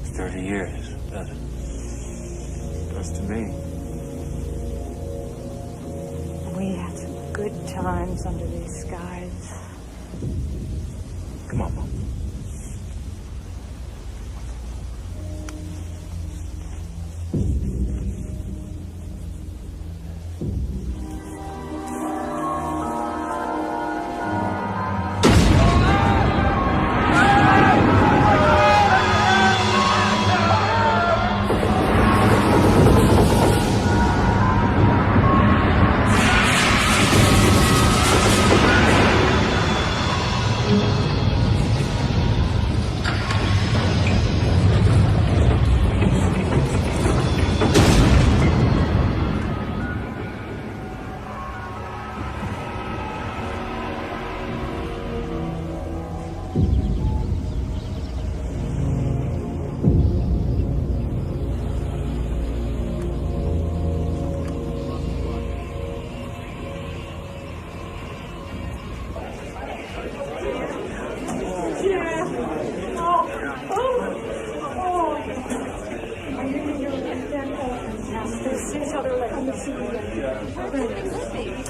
next 30 years, does it? Does to me. We had some good times under these skies. Come on, Mom.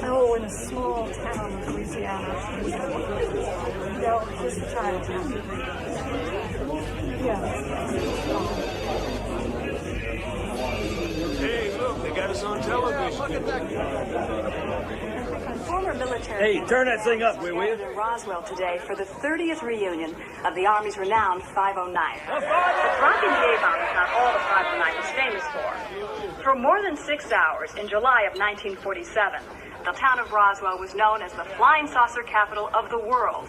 Oh, in a small town in Louisiana. No, just a Chinatown. Yeah. Hey, look, they got us on television. Look at that. Former military. Hey, turn that thing up, will you? In Roswell today for the 30th reunion of the Army's renowned 509. But dropping the A-bomb is not all the 509 was famous for. For more than 6 hours in July of 1947, the town of Roswell was known as the flying saucer capital of the world.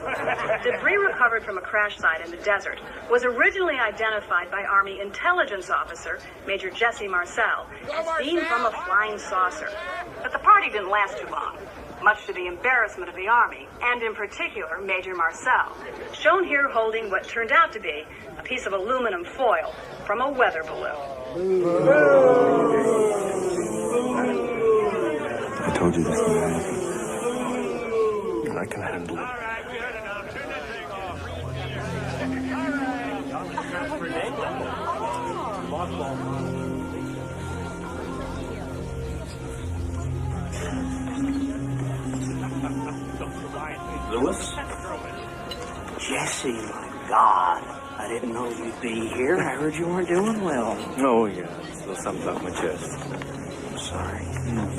Debris recovered from a crash site in the desert was originally identified by Army intelligence officer Major Jesse Marcel as seen from a flying saucer. But the party didn't last too long, much to the embarrassment of the Army, and in particular, Major Marcel, shown here holding what turned out to be a piece of aluminum foil from a weather balloon. I told you this would happen. And I can handle it. Lewis? Jesse, my God. I didn't know you'd be here. I heard you weren't doing well. Oh, yeah. Still something up my chest. I'm sorry.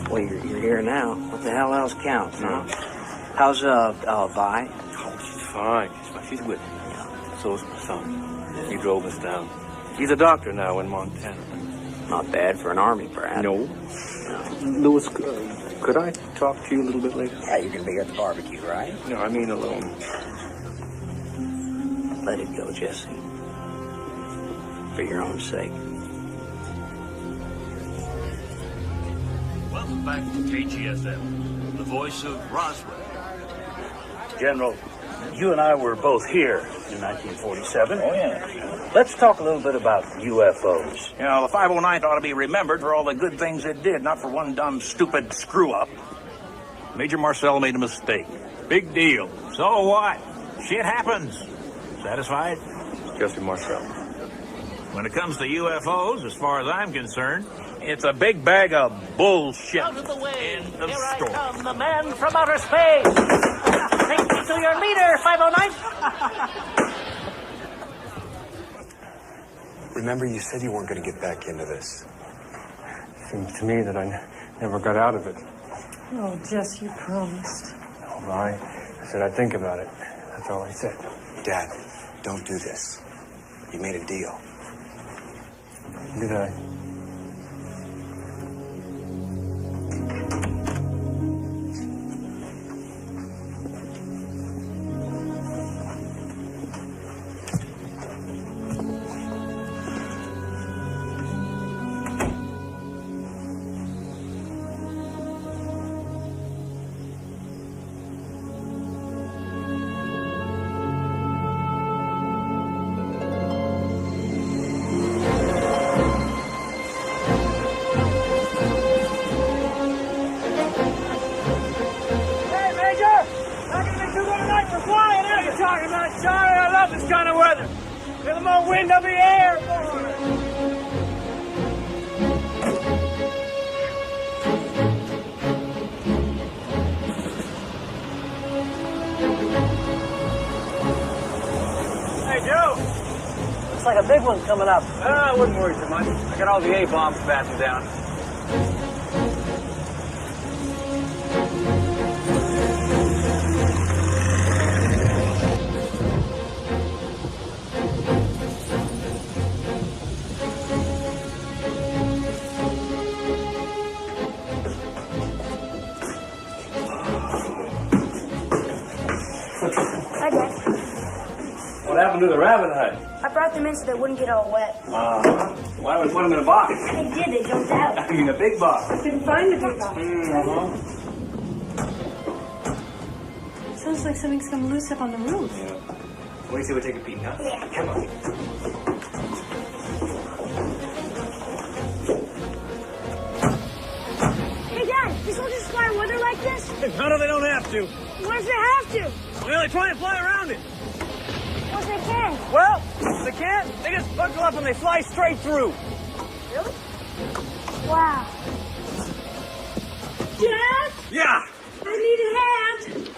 Well, you're here now. What the hell else counts, huh? How's, Vi? Oh, she's fine. She's with me. So's my son. He drove us down. He's a doctor now in Montana. Not bad for an Army brat. No. Lewis, could I talk to you a little bit later? Yeah, you're gonna be at the barbecue, right? No, I mean alone. Let it go, Jesse. For your own sake. Welcome back to KGSM, the voice of Roswell. General, you and I were both here in 1947. Oh, yeah. Let's talk a little bit about UFOs. You know, the 509th ought to be remembered for all the good things it did, not for one dumb, stupid screw-up. Major Marcel made a mistake. Big deal. So what? Shit happens. Satisfied? Jesse Marcel. When it comes to UFOs, as far as I'm concerned, it's a big bag of bullshit. Out of the way! End of Here I story. come, the man from outer space! Take me to your leader, 509! Remember, you said you weren't going to get back into this. Seems to me that I never got out of it. Oh, Jess, you promised. Oh, I said I'd think about it. That's all I said. Dad, don't do this. You made a deal. Did I? Talking about, Charlie, I love this kind of weather. Feel more wind up the air. like a big one's coming up. I wouldn't worry too much. I got all the A-bombs battened down. Hi, Dad. What happened to the rabbit hide? I brought them in so they wouldn't get all wet. Why don't we put them in a box? They did. They jumped out. I mean, a big box. I couldn't find the big box. Sounds like something's come loose up on the roof. Yeah. What do you say we take a peek, huh? Yeah. Come on. Hey, Dad, these soldiers fly in weather like this? How do they don't have to? What if they have to? Well, they try and fly around it. What if they can? Well, if they can't, they just buckle up and they fly straight through. Really? Wow. Dad? Yeah. I need a hand.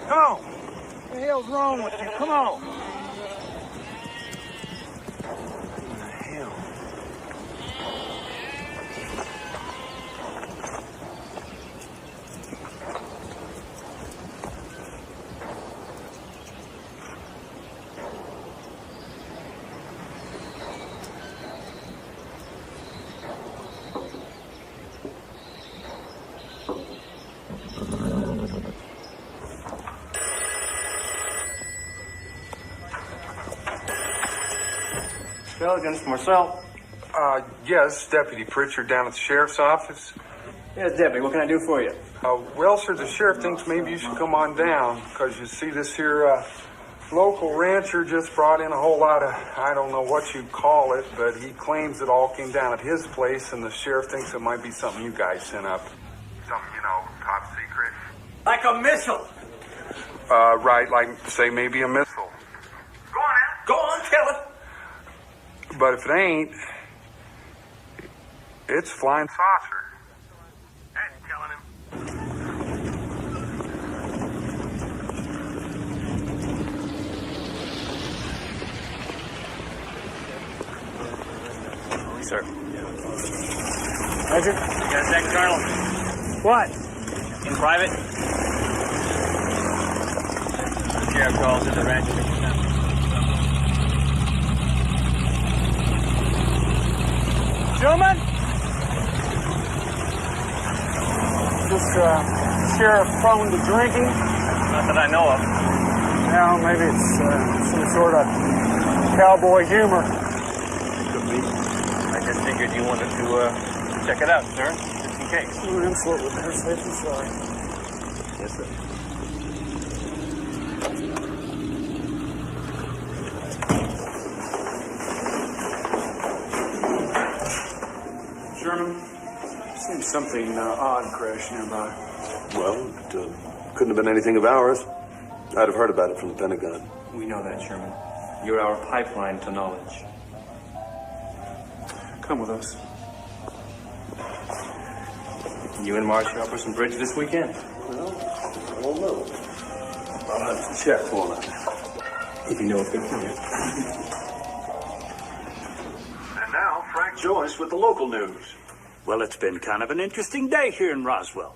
Come on. What the hell's wrong with you? Come on. Against Marcel. Yes, Deputy Pritchard down at the sheriff's office. Yes, Deputy, what can I do for you? Well, sir, the sheriff thinks maybe you should come on down, because you see this here local rancher just brought in a whole lot of, I don't know what you'd call it, but he claims it all came down at his place, and the sheriff thinks it might be something you guys sent up. Something, top secret. Like a missile. Right, like, say, maybe a missile. Go on, Al. Go on, tell it. But if it ain't, it's flying saucer. I ain't telling him. Sir. Roger. You got a second, Colonel? What? In private? The sheriff calls in the ranch. Gentlemen? This sheriff prone to drinking? Not that I know of. Well, maybe it's some sort of cowboy humor. Could be. I just figured you wanted to check it out, sir, just in case. Absolutely. Better safe than sorry. Yes, sir. Sherman, seems something odd crashed nearby. Well, it couldn't have been anything of ours. I'd have heard about it from the Pentagon. We know that, Sherman. You're our pipeline to knowledge. Come with us. You and Marshall up for some bridge this weekend? Well, I don't know. I'll have to check for it. If you know it's good for you. And now, Frank Joyce with the local news. Well, it's been kind of an interesting day here in Roswell.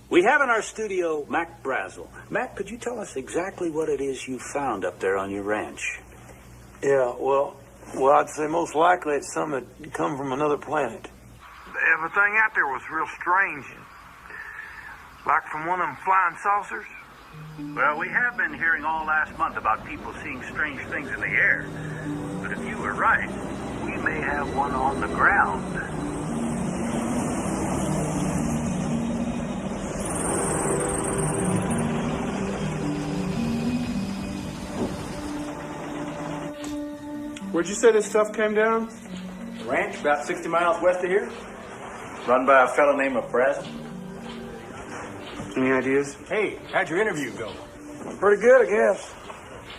We have in our studio Mac Brazel. Mac, could you tell us exactly what it is you found up there on your ranch? Yeah, well, I'd say most likely it's something that come from another planet. Everything out there was real strange. Like from one of them flying saucers. Well, we have been hearing all last month about people seeing strange things in the air. But if you were right, we may have one on the ground. Where'd you say this stuff came down? The ranch, about 60 miles west of here. Run by a fellow named Brazel. Any ideas? Hey, how'd your interview go? Pretty good, I guess.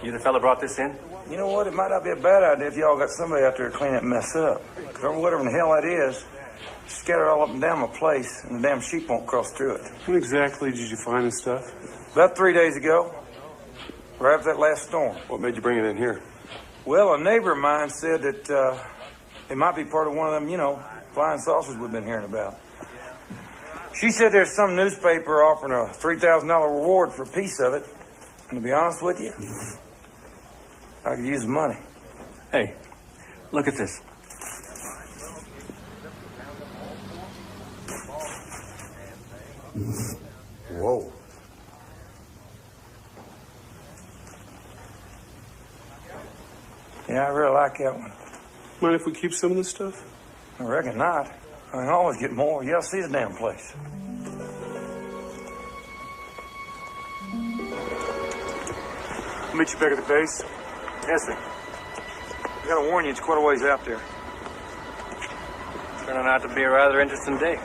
You the fella brought this in? You know what? It might not be a bad idea if y'all got somebody out there to clean that mess up. Or whatever in the hell that is, scatter all up and down my place, and the damn sheep won't cross through it. When exactly did you find this stuff? About 3 days ago, right after that last storm. What made you bring it in here? Well, a neighbor of mine said that it might be part of one of them, you know, flying saucers we've been hearing about. She said there's some newspaper offering a $3,000 reward for a piece of it. And to be honest with you, I could use the money. Hey, look at this. Whoa. Yeah, I really like that one. Mind if we keep some of this stuff? I reckon not. I can always get more. You ought to see the damn place. I'll meet you back at the base. Yes, sir. I gotta warn you, it's quite a ways out there. Turning out to be a rather interesting day.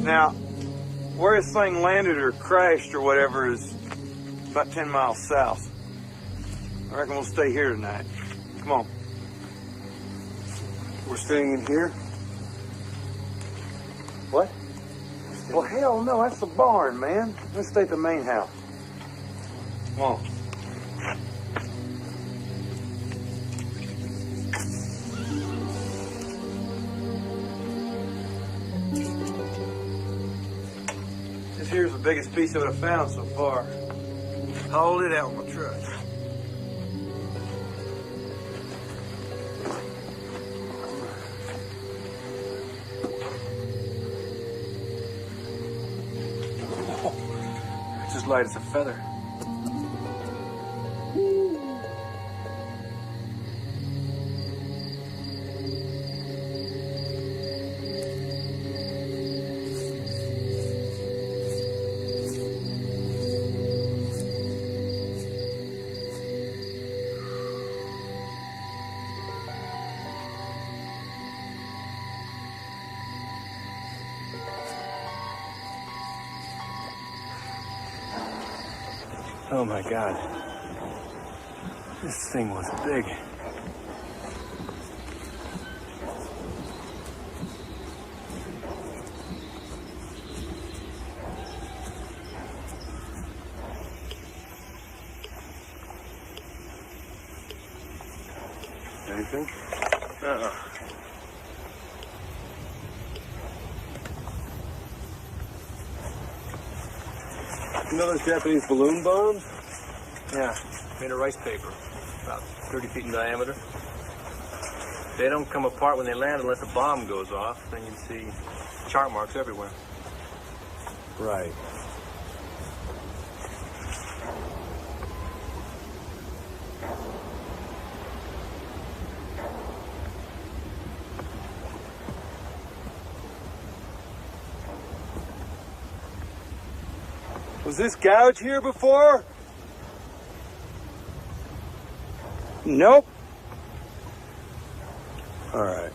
Now, where this thing landed or crashed or whatever is about 10 miles south. I reckon we'll stay here tonight. Come on. We're staying in here? What? Well, hell no, that's the barn, man. Let's stay at the main house. Come on. This here's the biggest piece of it I've found so far. Hold it out with my truck. It's as light as a feather. Oh my God. This thing was big. Anything? You know those Japanese balloon bombs? Yeah, made of rice paper, about 30 feet in diameter. They don't come apart when they land unless a bomb goes off. Then you see chart marks everywhere. Right. Was this gouge here before? Nope. All right.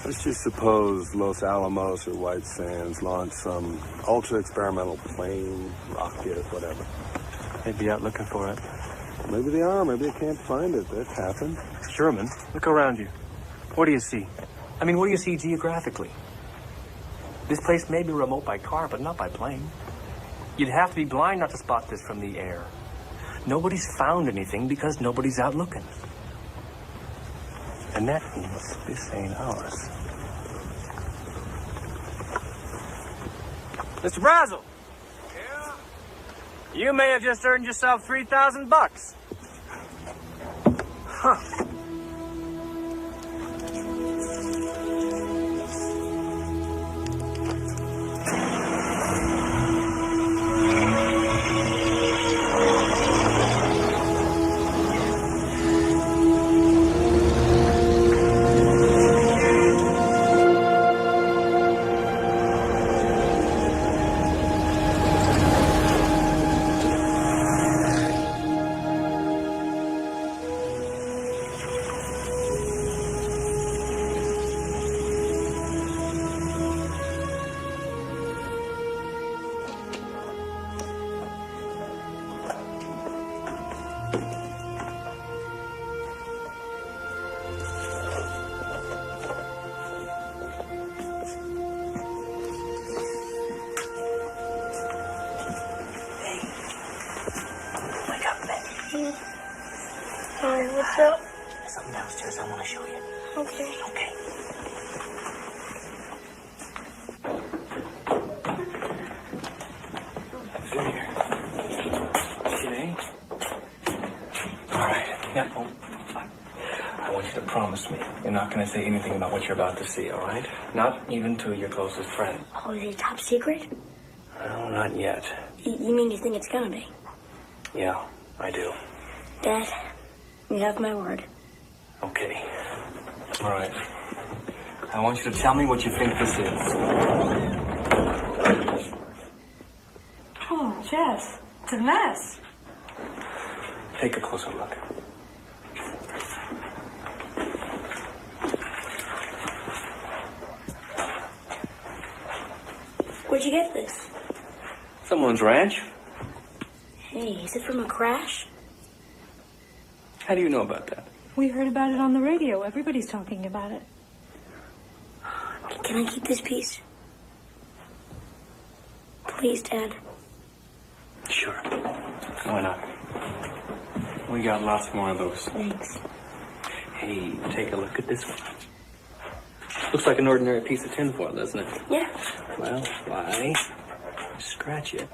Let's just suppose Los Alamos or White Sands launched some ultra-experimental plane, rocket, whatever. They'd be out looking for it. Maybe they are. Maybe they can't find it. That's happened. Sherman, look around you. What do you see? I mean, what do you see geographically? This place may be remote by car, but not by plane. You'd have to be blind not to spot this from the air. Nobody's found anything because nobody's out looking. And that means this ain't ours. Mr. Brazel! Yeah? You may have just earned yourself $3,000. Huh. Hi, what's up? There's something downstairs I want to show you. Okay. Okay. Sit here. Okay. All right. Now, I want you to promise me you're not going to say anything about what you're about to see, all right? Not even to your closest friend. Oh, is it top secret? No, not yet. You mean you think it's gonna be? Yeah, I do. Dad, you have my word. Okay. All right. I want you to tell me what you think this is. Oh, Jess, it's a mess. Take a closer look. Where'd you get this? Someone's ranch? Hey, is it from a crash? How do you know about that? We heard about it on the radio. Everybody's talking about it. Can I keep this piece? Please, Dad. Sure. Why not? We got lots more of those. Thanks. Hey, take a look at this one. Looks like an ordinary piece of tinfoil, doesn't it? Yeah. Well, why scratch it?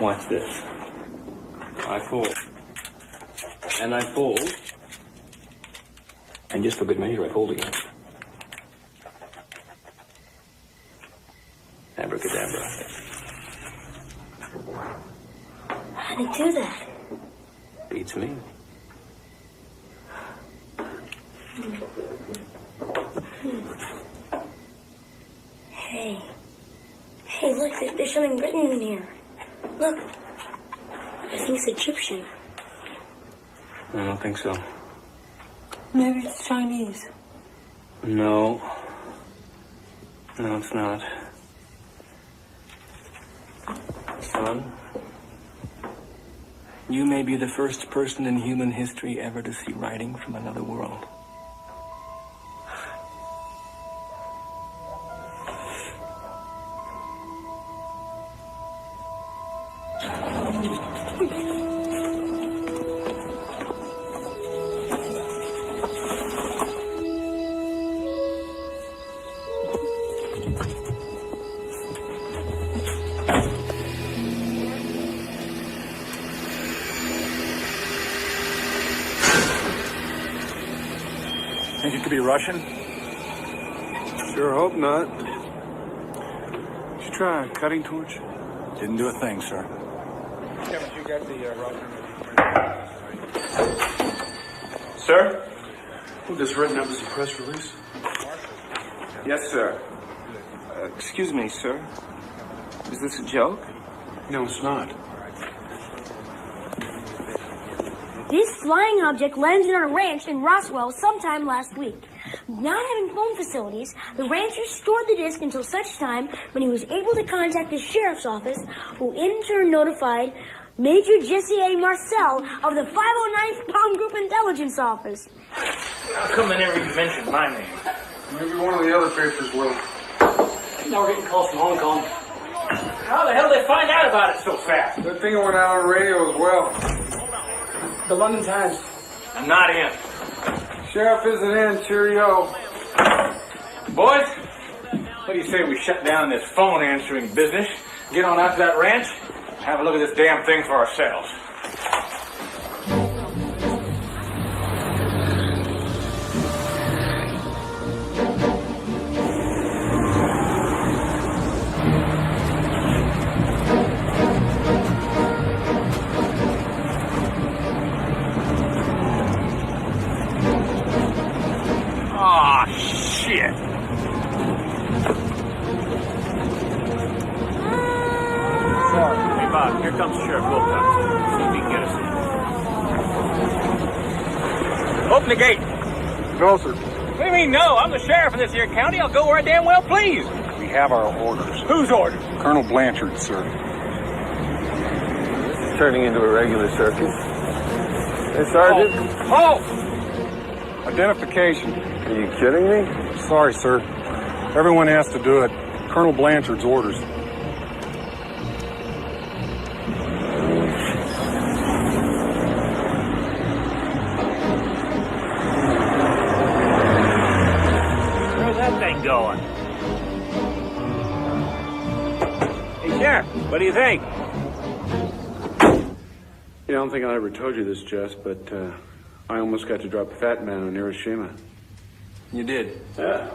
Watch this. I fold. And I fold. And just for good measure, I fold again. Abracadabra. How'd he do that? Beats me. Hey. Hey, look, there's something written in here. Look. I think it's Egyptian. I don't think so. Maybe it's Chinese. No. No, it's not. Son, you may be the first person in human history ever to see writing from another world. Think it could be Russian? Sure hope not. Did you try a cutting torch? Didn't do a thing, sir. Haven't you got the Russian? Sir? This written up as a press release? Yes, sir. Excuse me, sir. Is this a joke? No, it's not. This flying object landed on a ranch in Roswell sometime last week. Not having phone facilities, the rancher stored the disc until such time when he was able to contact the sheriff's office, who in turn notified Major Jesse A. Marcel of the 509th Bomb Group Intelligence Office. How come they never even mentioned my name? Maybe one of the other papers will. Now we're getting calls from Hong Kong. How the hell did they find out about it so fast? Good thing it went out on radio as well. The London Times. I'm not in. Sheriff isn't in. Cheerio. Boys, what do you say we shut down this phone answering business, get on out to that ranch, and have a look at this damn thing for ourselves? Oh, shit. Hey, Bob, here comes Sheriff Wilcox. See if he can get us in. Open the gate. No, sir. What do you mean, no? I'm the sheriff of this here county. I'll go where I damn well please. We have our orders. Whose orders? Colonel Blanchard, sir. This is turning into a regular circus. Hey, Sergeant. Halt! Identification. Are you kidding me? Sorry, sir. Everyone has to do it. Colonel Blanchard's orders. Where's that thing going? Hey, Sheriff, what do you think? Yeah, I don't think I ever told you this, Jess, but I almost got to drop a fat man on Hiroshima. You did? Yeah.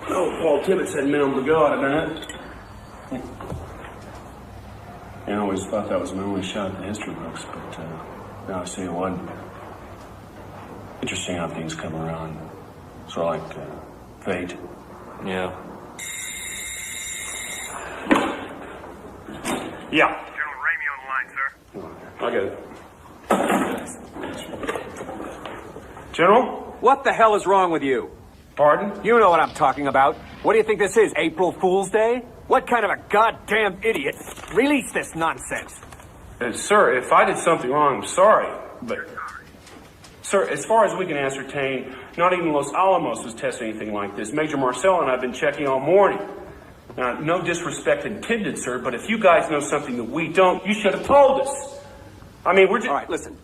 Oh, Paul Tibbet said minimum to go. I'd have done it. I always thought that was my only shot in the history books, but now I see it wasn't. Interesting how things come around. Sort of like fate. Yeah. Yeah. General Ramey on the line, sir. I get it. General? What the hell is wrong with you? Pardon? You know what I'm talking about. What do you think this is, April Fool's Day? What kind of a goddamn idiot released this nonsense? Sir, if I did something wrong, I'm sorry. But, sir, as far as we can ascertain, not even Los Alamos was testing anything like this. Major Marcel and I have been checking all morning. Now, no disrespect intended, sir, but if you guys know something that we don't, you should have told us. I mean, we're just... All right, listen.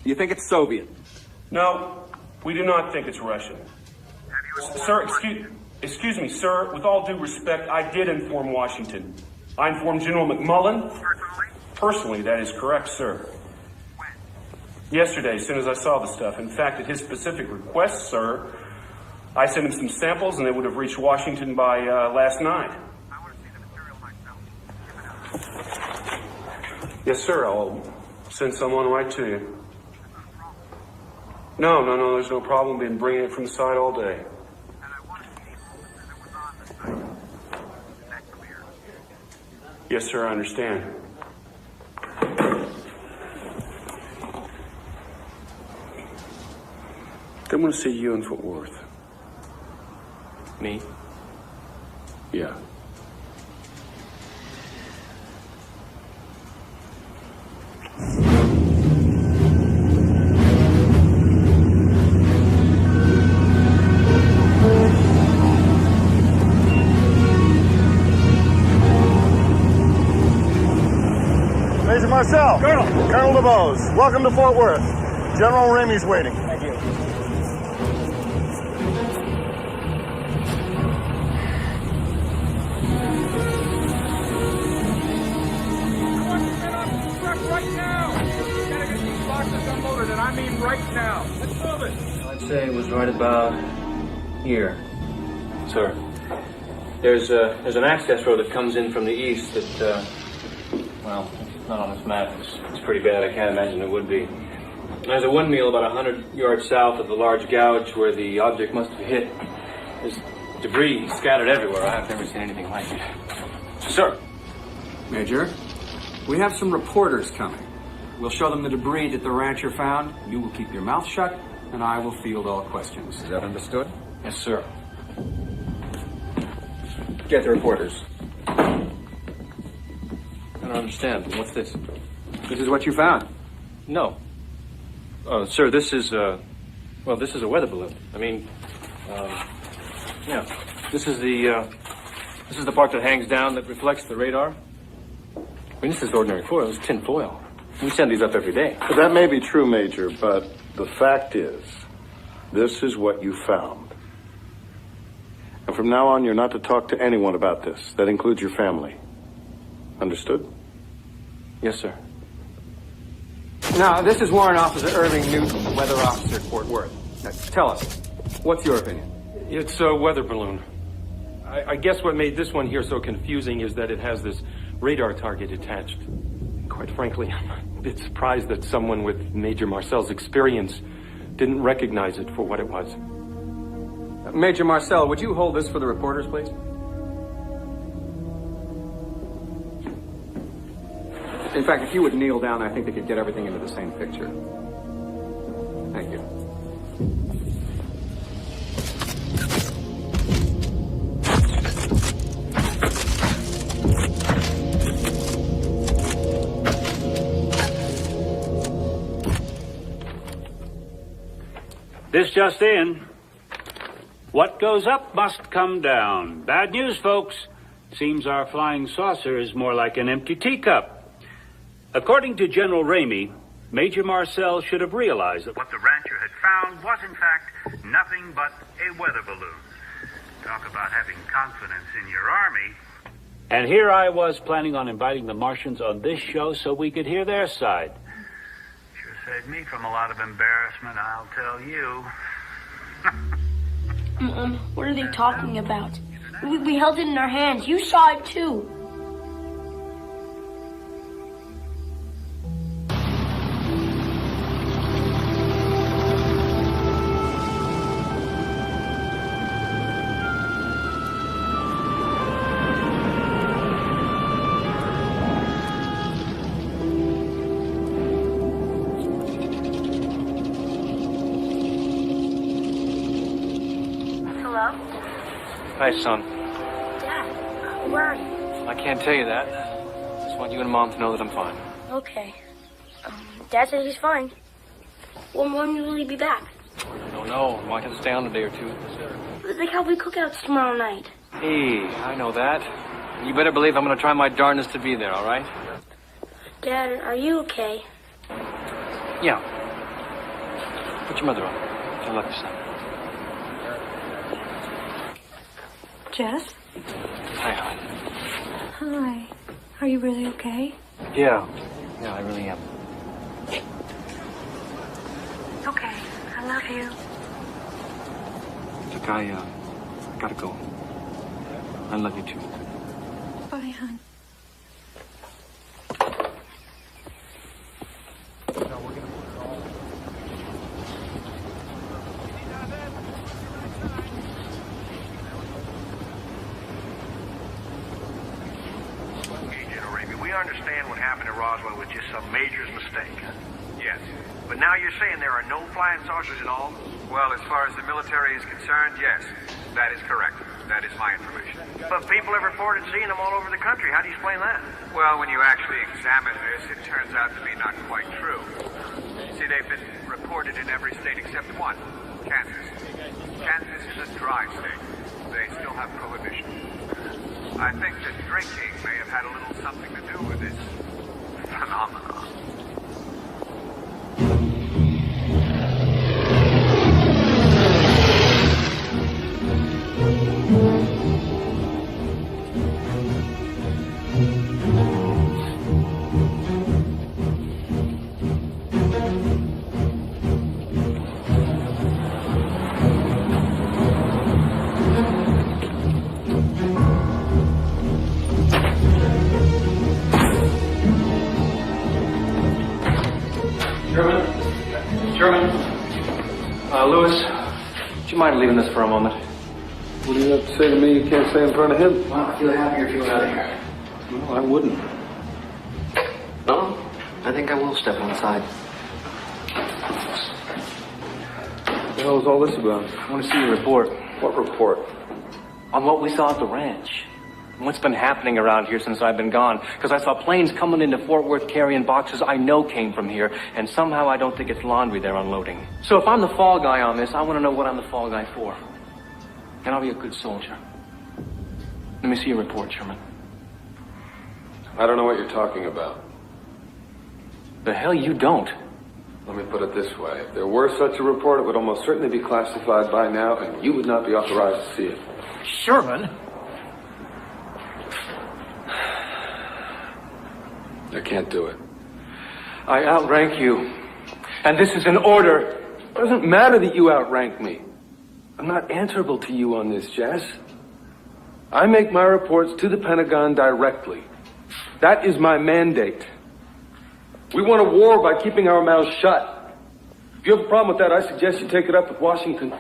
You think it's Soviet? No, we do not think it's Russian. Sir, excuse me, sir. With all due respect, I did inform Washington. I informed General McMullen. Personally, that is correct, sir. Yesterday, as soon as I saw the stuff. In fact, at his specific request, sir, I sent him some samples, and they would have reached Washington by last night. Yes, sir. I'll send someone right to you. No, there's no problem. Been bringing it from the side all day. Yes, sir, I understand. They want to see you in Fort Worth. Me? Yeah. Major Marcel. Colonel DeBose. Welcome to Fort Worth. General Ramey's waiting. Thank you. Right now! We gotta get these boxes unloaded, and I mean right now. Let's move it. I'd say it was right about here. Sir, there's an access road that comes in from the east that, well, it's not on this map. It's pretty bad. I can't imagine it would be. There's a windmill about 100 yards south of the large gouge where the object must have hit. There's debris scattered everywhere. I've never seen anything like it. Sir. Major, we have some reporters coming. We'll show them the debris that the rancher found. You will keep your mouth shut, and I will field all questions. Is that understood? Yes, sir. Get the reporters. I don't understand. What's this? This is what you found. No. Sir, this is, well, this is a weather balloon. I mean, yeah. This is the part that hangs down that reflects the radar. I mean, this is ordinary foil. It's tin foil. We send these up every day. But that may be true, Major, but the fact is, this is what you found. And from now on, you're not to talk to anyone about this. That includes your family. Understood? Yes, sir. Now, this is Warrant Officer Irving Newton, weather officer at Fort Worth. Now, tell us, what's your opinion? It's a weather balloon. I guess what made this one here so confusing is that it has this radar target attached. Quite frankly, I'm a bit surprised that someone with Major Marcel's experience didn't recognize it for what it was. Major Marcel, would you hold this for the reporters, please? In fact, if you would kneel down, I think they could get everything into the same picture. Thank you. This just in. What goes up must come down. Bad news, folks. Seems our flying saucer is more like an empty teacup. According to General Ramey, Major Marcel should have realized that what the rancher had found was, in fact, nothing but a weather balloon. Talk about having confidence in your army. And here I was planning on inviting the Martians on this show so we could hear their side. Sure saved me from a lot of embarrassment, I'll tell you. Mom, what are they talking about? We held it in our hands. You saw it too. Hi, son. Dad, where are you? I can't tell you that. Just want you and Mom to know that I'm fine. Okay. Dad says he's fine. When will he be back? I don't know. Might have to stay on a day or two. They have we cookouts tomorrow night. Hey, I know that. You better believe I'm going to try my darndest to be there, all right? Dad, are you okay? Yeah. Put your mother on. I love you, son. Jess? Hi, hon. Hi. Are you really okay? Yeah. Yeah, I really am. Okay. I love you. Look, I gotta go. I love you, too. Bye, hon. We understand what happened at Roswell was just some major's mistake. Yes. But now you're saying there are no flying saucers at all? Well, as far as the military is concerned, yes. That is correct. That is my information. But people have reported seeing them all over the country. How do you explain that? Well, when you actually examine this, it turns out to be not quite true. See, they've been reported in every state except one, Kansas. Kansas is a dry state. They still have prohibition. I think that drinking may have had a little something to do with this phenomenon. Louis, would you mind leaving this for a moment? What do you have to say to me you can't say in front of him? Well, I feel happier if you went out of here. No, I wouldn't. No, I think I will step outside. What the hell is all this about? I want to see your report. What report? On what we saw at the ranch. And what's been happening around here since I've been gone. Because I saw planes coming into Fort Worth carrying boxes I know came from here. And somehow I don't think it's laundry they're unloading. So if I'm the fall guy on this, I want to know what I'm the fall guy for. And I'll be a good soldier. Let me see your report, Sherman. I don't know what you're talking about. The hell you don't. Let me put it this way. If there were such a report, it would almost certainly be classified by now, and you would not be authorized to see it. Sherman? I can't do it. I outrank you. And this is an order. It doesn't matter that you outrank me. I'm not answerable to you on this, Jess. I make my reports to the Pentagon directly. That is my mandate. We won a war by keeping our mouths shut. If you have a problem with that, I suggest you take it up with Washington.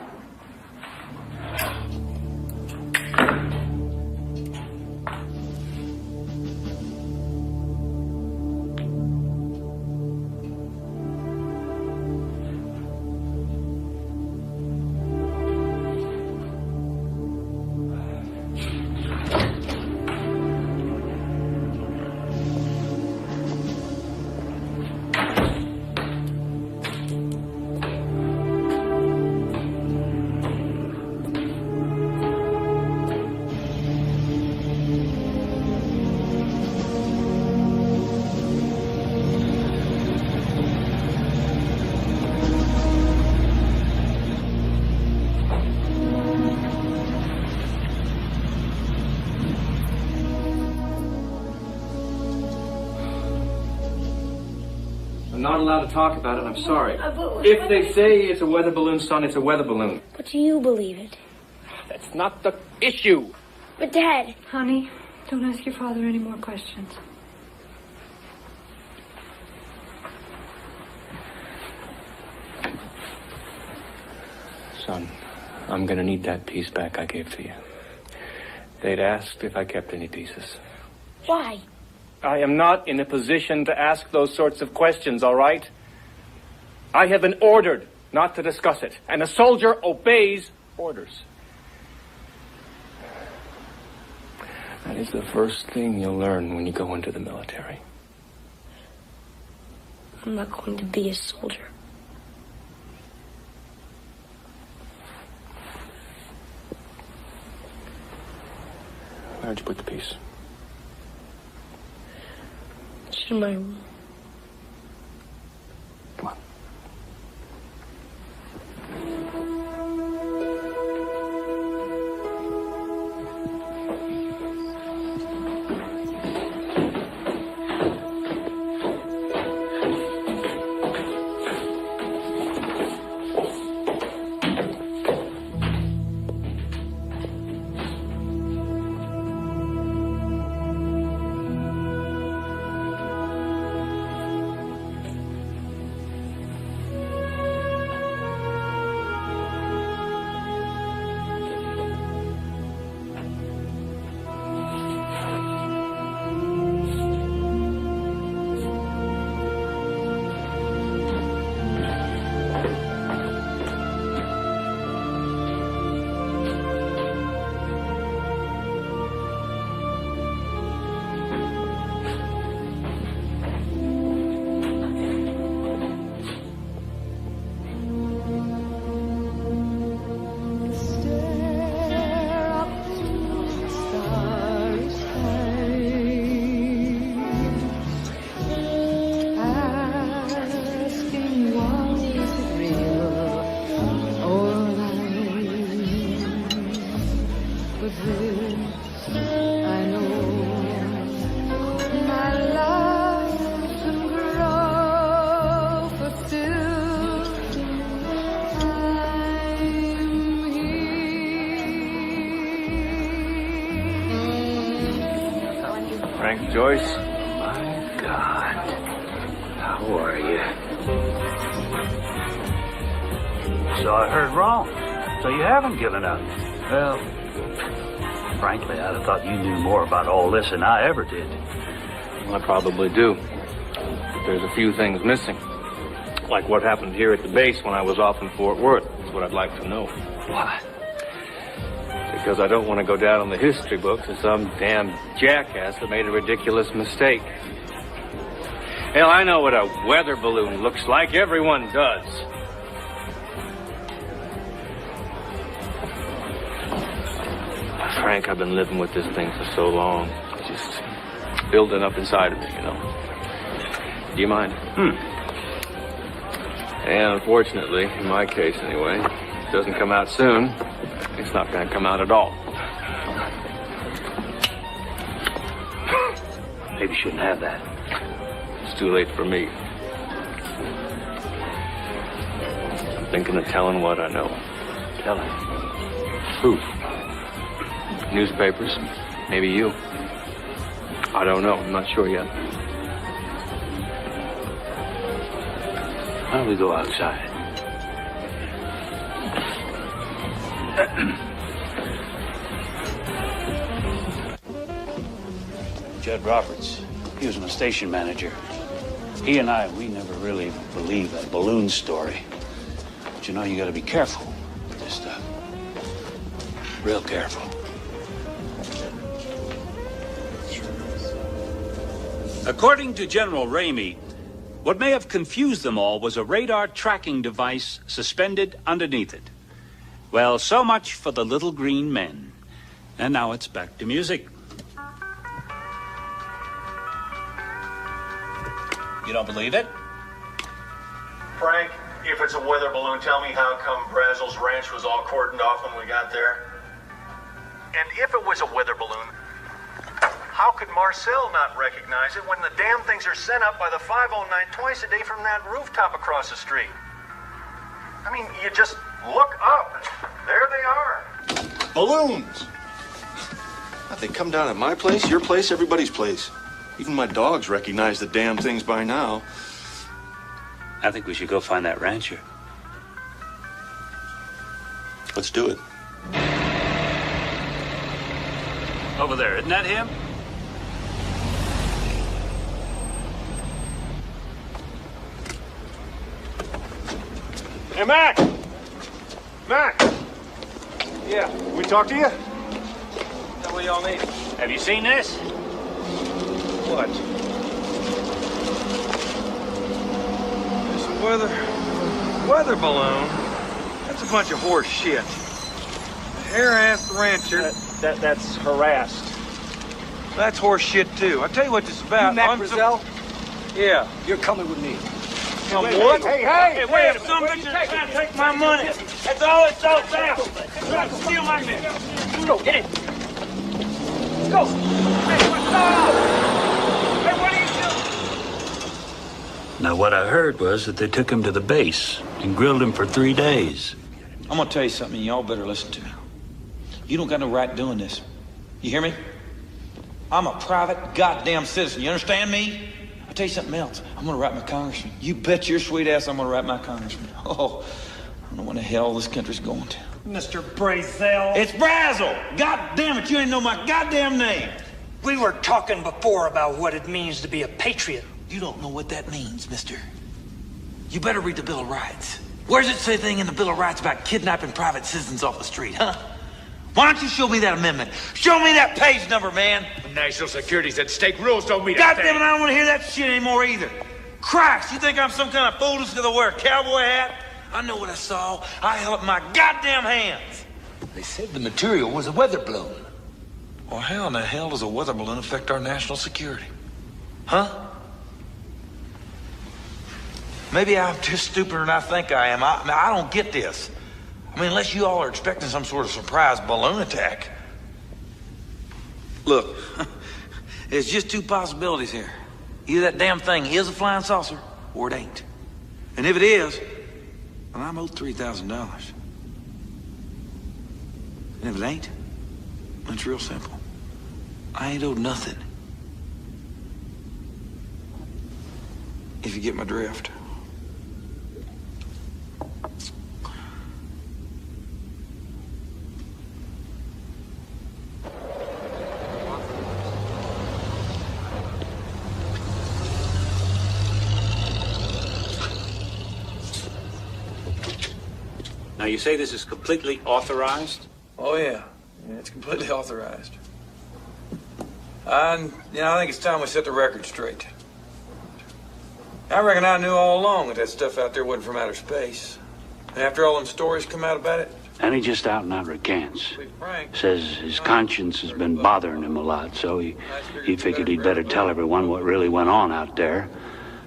I'm not allowed to talk about it, I'm sorry. If they say it's a weather balloon, son, it's a weather balloon. But do you believe it? That's not the issue. But Dad... Honey, don't ask your father any more questions. Son, I'm gonna need that piece back I gave to you. They'd asked if I kept any pieces. Why? I am not in a position to ask those sorts of questions, all right? I have been ordered not to discuss it, and a soldier obeys orders. That is the first thing you'll learn when you go into the military. I'm not going to be a soldier. Where'd you put the piece? It's in my room. Come on. Frank Joyce? My God. How are you? So I heard wrong. So you haven't given up. Well, frankly, I'd have thought you knew more about all this than I ever did. Well, I probably do. But there's a few things missing. Like what happened here at the base when I was off in Fort Worth. That's what I'd like to know. Why? Because I don't want to go down in the history books as some damn jackass that made a ridiculous mistake. Hell, I know what a weather balloon looks like. Everyone does. Frank, I've been living with this thing for so long. It's just building up inside of me, you know. Do you mind? And unfortunately, in my case anyway, if it doesn't come out soon, it's not going to come out at all. Maybe you shouldn't have that. It's too late for me. I'm thinking of telling what I know. Telling? Who? Newspapers? Maybe you. I don't know. I'm not sure yet. Why don't we go outside? Judd Roberts, he was my station manager. He and we never really believed that balloon story. But you know, you gotta be careful with this stuff. Real careful. According to General Ramey, what may have confused them all was a radar tracking device suspended underneath it. Well, so much for the little green men. And now it's back to music. You don't believe it? Frank, if it's a weather balloon, tell me how come Brazel's ranch was all cordoned off when we got there? And if it was a weather balloon, how could Marcel not recognize it when the damn things are sent up by the 509 twice a day from that rooftop across the street? I mean, you just look up, and there they are. Balloons! They come down at my place, your place, everybody's place. Even my dogs recognize the damn things by now. I think we should go find that rancher. Let's do it. Over there, isn't that him? Hey, Mac! Mac! Yeah. We talk to you? That's what y'all need. Have you seen this? What? It's a weather balloon. That's a bunch of horse shit. Harassed rancher. That's harassed. That's horse shit too. I'll tell you what this is about. You Mac Brazel? Yeah. You're coming with me. Come Wait, what? hey, wait, some bitches are trying to take my money. That's all it's all about. They're trying to steal my money. Let's go, get in. Let's go. Hey, what's up? Hey, what are you doing? Now, what I heard was that they took him to the base and grilled him for 3 days. I'm gonna tell you something, y'all better listen to me. You don't got no right doing this. You hear me? I'm a private goddamn citizen. You understand me? I'll tell you something else. I'm gonna write my congressman. You bet your sweet ass I'm gonna write my congressman. Oh, I don't know what the hell this country's going to. Mr. Brazel. It's Brazel! God damn it, you ain't know my goddamn name. We were talking before about what it means to be a patriot. You don't know what that means, mister. You better read the Bill of Rights. Where's it say anything in the Bill of Rights about kidnapping private citizens off the street, huh? Why don't you show me that amendment? Show me that page number, man. National security's at stake. Rules don't mean God damn it, I don't want to hear that shit anymore either. Christ, you think I'm some kind of fool just because I wear a cowboy hat? I know what I saw. I held up my goddamn hands. They said the material was a weather balloon. Well, how in the hell does a weather balloon affect our national security? Huh? Maybe I'm just stupider than I think I am. I don't get this. I mean, unless you all are expecting some sort of surprise balloon attack. Look, there's just two possibilities here. Either that damn thing is a flying saucer, or it ain't. And if it is, well, I'm owed $3,000. And if it ain't, it's real simple. I ain't owed nothing. If you get my drift. Now, you say this is completely authorized? Oh, yeah. Yeah, it's completely authorized. I think it's time we set the record straight. I reckon I knew all along that stuff out there wasn't from outer space. And after all them stories come out about it... And he just out and out recants. Says his conscience has been bothering him a lot, so he figured he'd better tell everyone what really went on out there.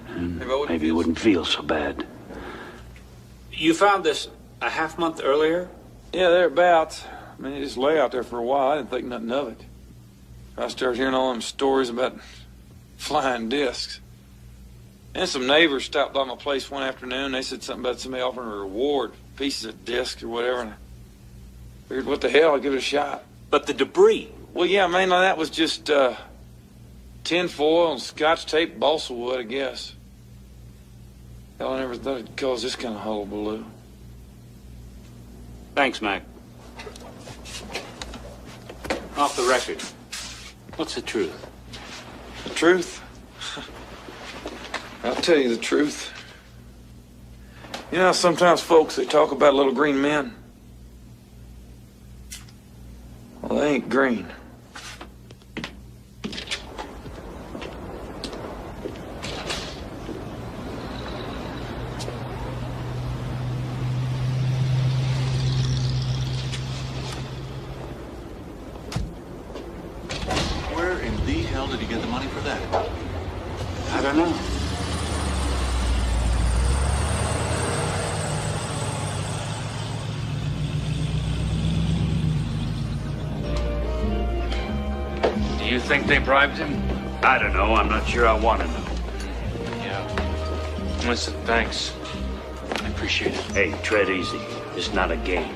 And maybe he wouldn't feel so bad. You found this a half month earlier? Yeah, thereabouts. I mean, it just lay out there for a while. I didn't think nothing of it. I started hearing all them stories about flying discs. And some neighbors stopped by my place one afternoon. They said something about somebody offering a reward, pieces of disc or whatever. And I figured, what the hell, I'd give it a shot. But the debris. Well, yeah, mainly that was just tin foil and scotch tape, balsa wood, I guess. Hell, I never thought it'd cause this kind of hullabaloo. Thanks, Mac. Off the record, what's the truth? The truth? I'll tell you the truth. You know, sometimes folks, they talk about little green men. Well, they ain't green. Where in the hell did he get the money for that? I don't know. Do you think they bribed him? I don't know. I'm not sure I want to know. Yeah. Listen, thanks. I appreciate it. Hey, tread easy. It's not a game.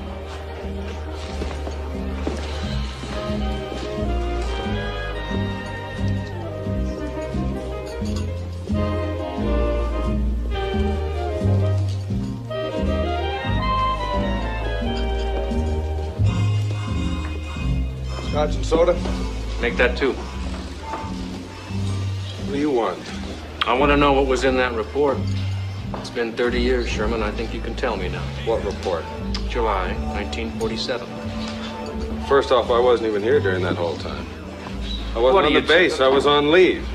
Scotch and soda? Make that two. What do you want? I want to know what was in that report. It's been 30 years, Sherman. I think you can tell me now. What report? July 1947. First off, I wasn't even here during that whole time. I wasn't What on do the you base. I was on leave.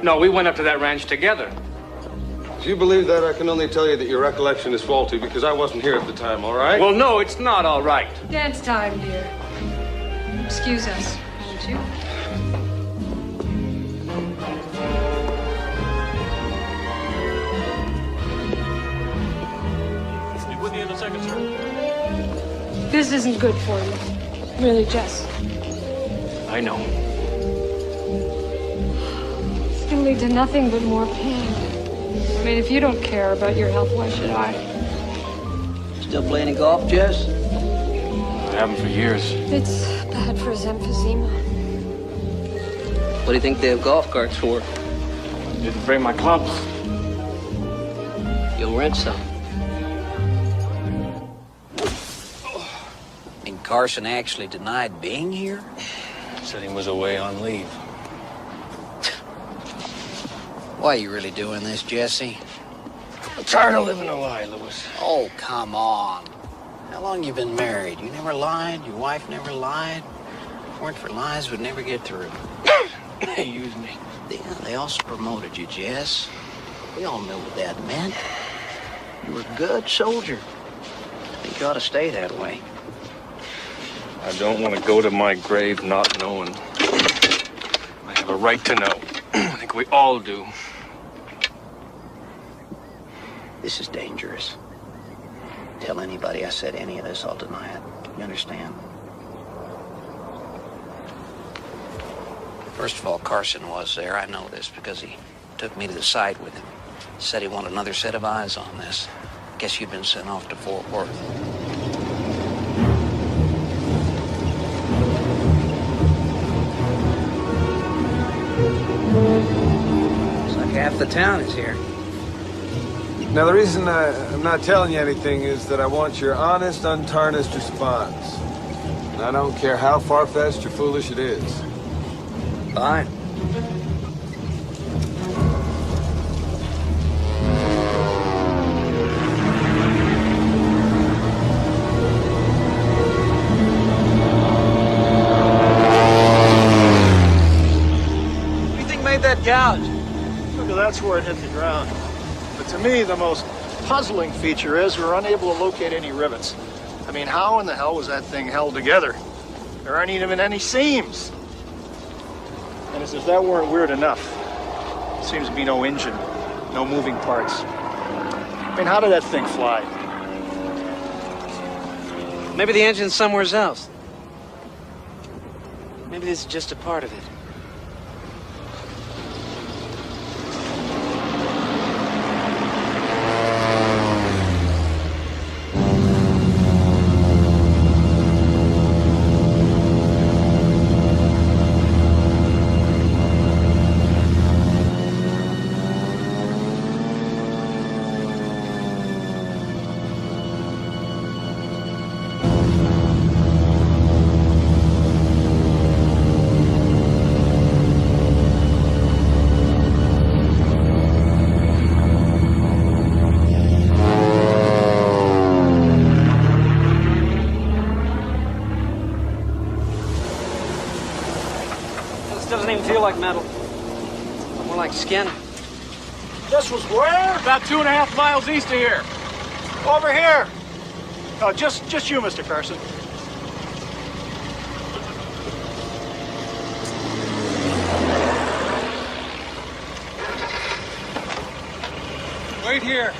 No, we went up to that ranch together. If you believe that, I can only tell you that your recollection is faulty because I wasn't here at the time, all right? Well, no, it's not all right. Dance time, dear. Excuse us, won't you? Be with you in a second, sir. This isn't good for you. Really, Jess. I know. It's gonna lead to nothing but more pain. I mean, if you don't care about your health, why should I? Still playing any golf, Jess? I haven't for years. It's bad for his emphysema. What do you think they have golf carts for? Didn't bring my clubs. You'll rent some. And Carson actually denied being here? Said he was away on leave. Why are you really doing this, Jesse? I'm tired of living a lie, Louis. Oh, come on. How long you been married? You never lied? Your wife never lied? If it weren't for lies, we'd never get through. They used me. Yeah, they also promoted you, Jess. We all knew what that meant. You were a good soldier. I think you ought to stay that way. I don't want to go to my grave not knowing. I have a right to know. I think we all do. This is dangerous. Tell anybody I said any of this, I'll deny it. You understand? First of all, Carson was there. I know this because he took me to the site with him. Said he wanted another set of eyes on this. Guess you'd been sent off to Fort Worth. Looks like half the town is here. Now, the reason I'm not telling you anything is that I want your honest, untarnished response. And I don't care how far-fetched or foolish it is. Fine. What do you think made that gouge? Look, that's where it hit the ground. But to me, the most puzzling feature is we're unable to locate any rivets. I mean, how in the hell was that thing held together? There aren't even any seams. And as if that weren't weird enough, seems to be no engine, no moving parts. I mean, how did that thing fly? Maybe the engine's somewhere else. Maybe this is just a part of it. feel like metal. More like skin. This was where? About 2.5 miles east of here. Over here. Oh, just you, Mr. Carson. Wait here.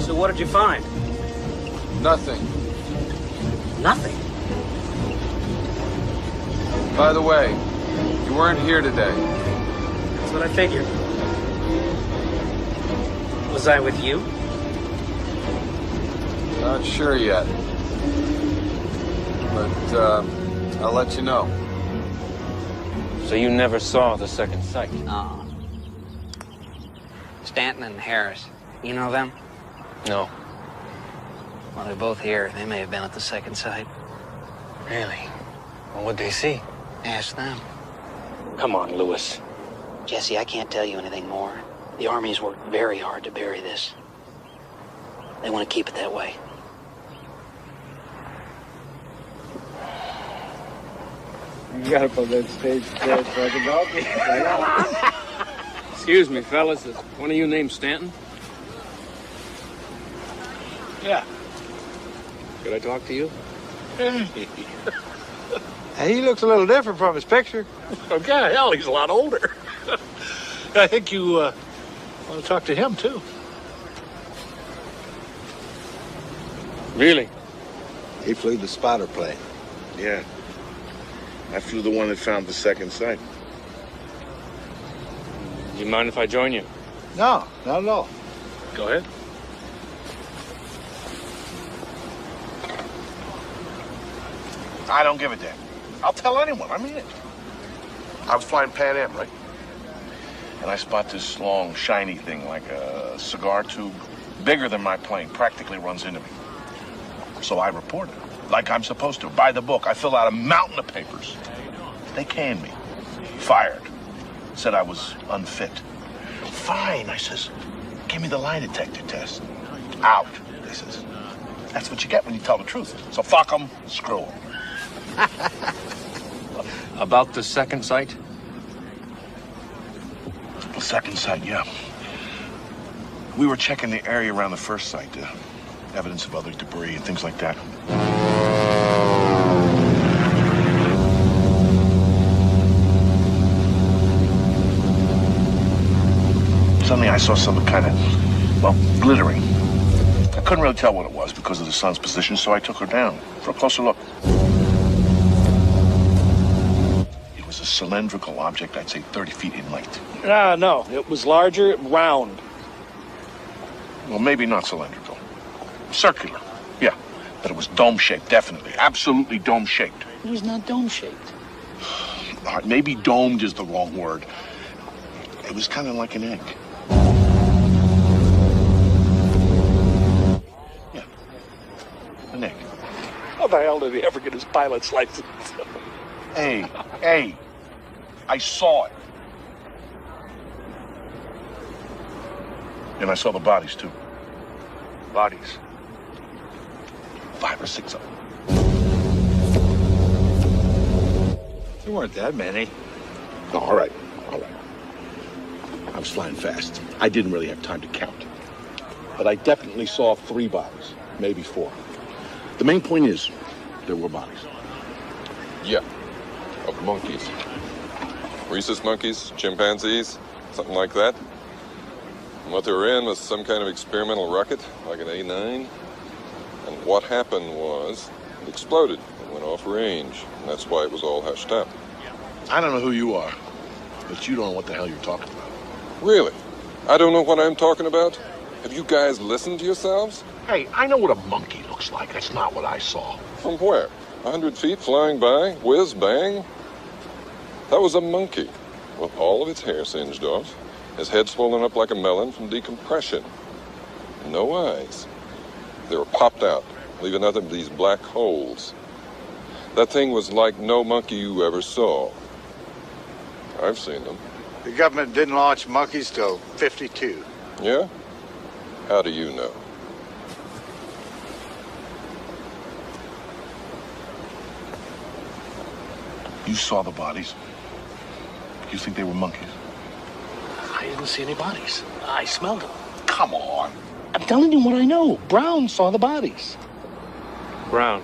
So what did you find? Nothing. Nothing? By the way, you weren't here today. That's what I figured. Was I with you? Not sure yet. But, I'll let you know. So you never saw the second sight? No. Stanton and Harris. You know them? No. Well, they're both here. They may have been at the second sight. Really? Well, what'd they see? Ask them. Come on, Lewis. Jesse, I can't tell you anything more. The Army's worked very hard to bury this. They want to keep it that way. You gotta put that stage there so I can help you. Excuse me, fellas. Is one of you named Stanton? Yeah. Could I talk to you? He looks a little different from his picture. Okay, hell, he's a lot older. I think you want to talk to him, too. Really? He flew the spotter plane. Yeah. I flew the one that found the second sight. Do you mind if I join you? No, not at all. Go ahead. I don't give a damn. I'll tell anyone. I mean it. I was flying Pan Am, right? And I spot this long, shiny thing like a cigar tube, bigger than my plane, practically runs into me. So I report it, like I'm supposed to, by the book. I fill out a mountain of papers. They canned me. Fired. Said I was unfit. Fine, I says. Give me the lie detector test. Out, they says. That's what you get when you tell the truth. So fuck them, screw them. About the second sight? The second sight, yeah. We were checking the area around the first sight, evidence of other debris and things like that. Suddenly I saw something kind of, well, glittering. I couldn't really tell what it was because of the sun's position, so I took her down for a closer look. It was a cylindrical object, I'd say 30 feet in length. No, it was larger, round. Well, maybe not cylindrical. Circular, yeah. But it was dome-shaped, definitely. Absolutely dome-shaped. It was not dome-shaped. All right, maybe domed is the wrong word. It was kind of like an egg. Yeah, an egg. How the hell did he ever get his pilot's license? Hey, I saw it. And I saw the bodies, too. Bodies. 5 or 6 of them. There weren't that many. Oh, all right. I was flying fast. I didn't really have time to count. But I definitely saw 3 bodies, maybe 4. The main point is, there were bodies. Yeah, of monkeys. Rhesus monkeys, chimpanzees, something like that. And what they were in was some kind of experimental rocket, like an A9. And what happened was, it exploded and went off range. And that's why it was all hushed up. I don't know who you are, but you don't know what the hell you're talking about. Really? I don't know what I'm talking about? Have you guys listened to yourselves? Hey, I know what a monkey looks like. That's not what I saw. From where? 100 feet flying by? Whiz bang? That was a monkey with all of its hair singed off, his head swollen up like a melon from decompression. No eyes. They were popped out, leaving nothing but these black holes. That thing was like no monkey you ever saw. I've seen them. The government didn't launch monkeys till 52. Yeah? How do you know? You saw the bodies. You think they were monkeys? I didn't see any bodies. I smelled them. Come on. I'm telling you what I know. Brown saw the bodies. Brown.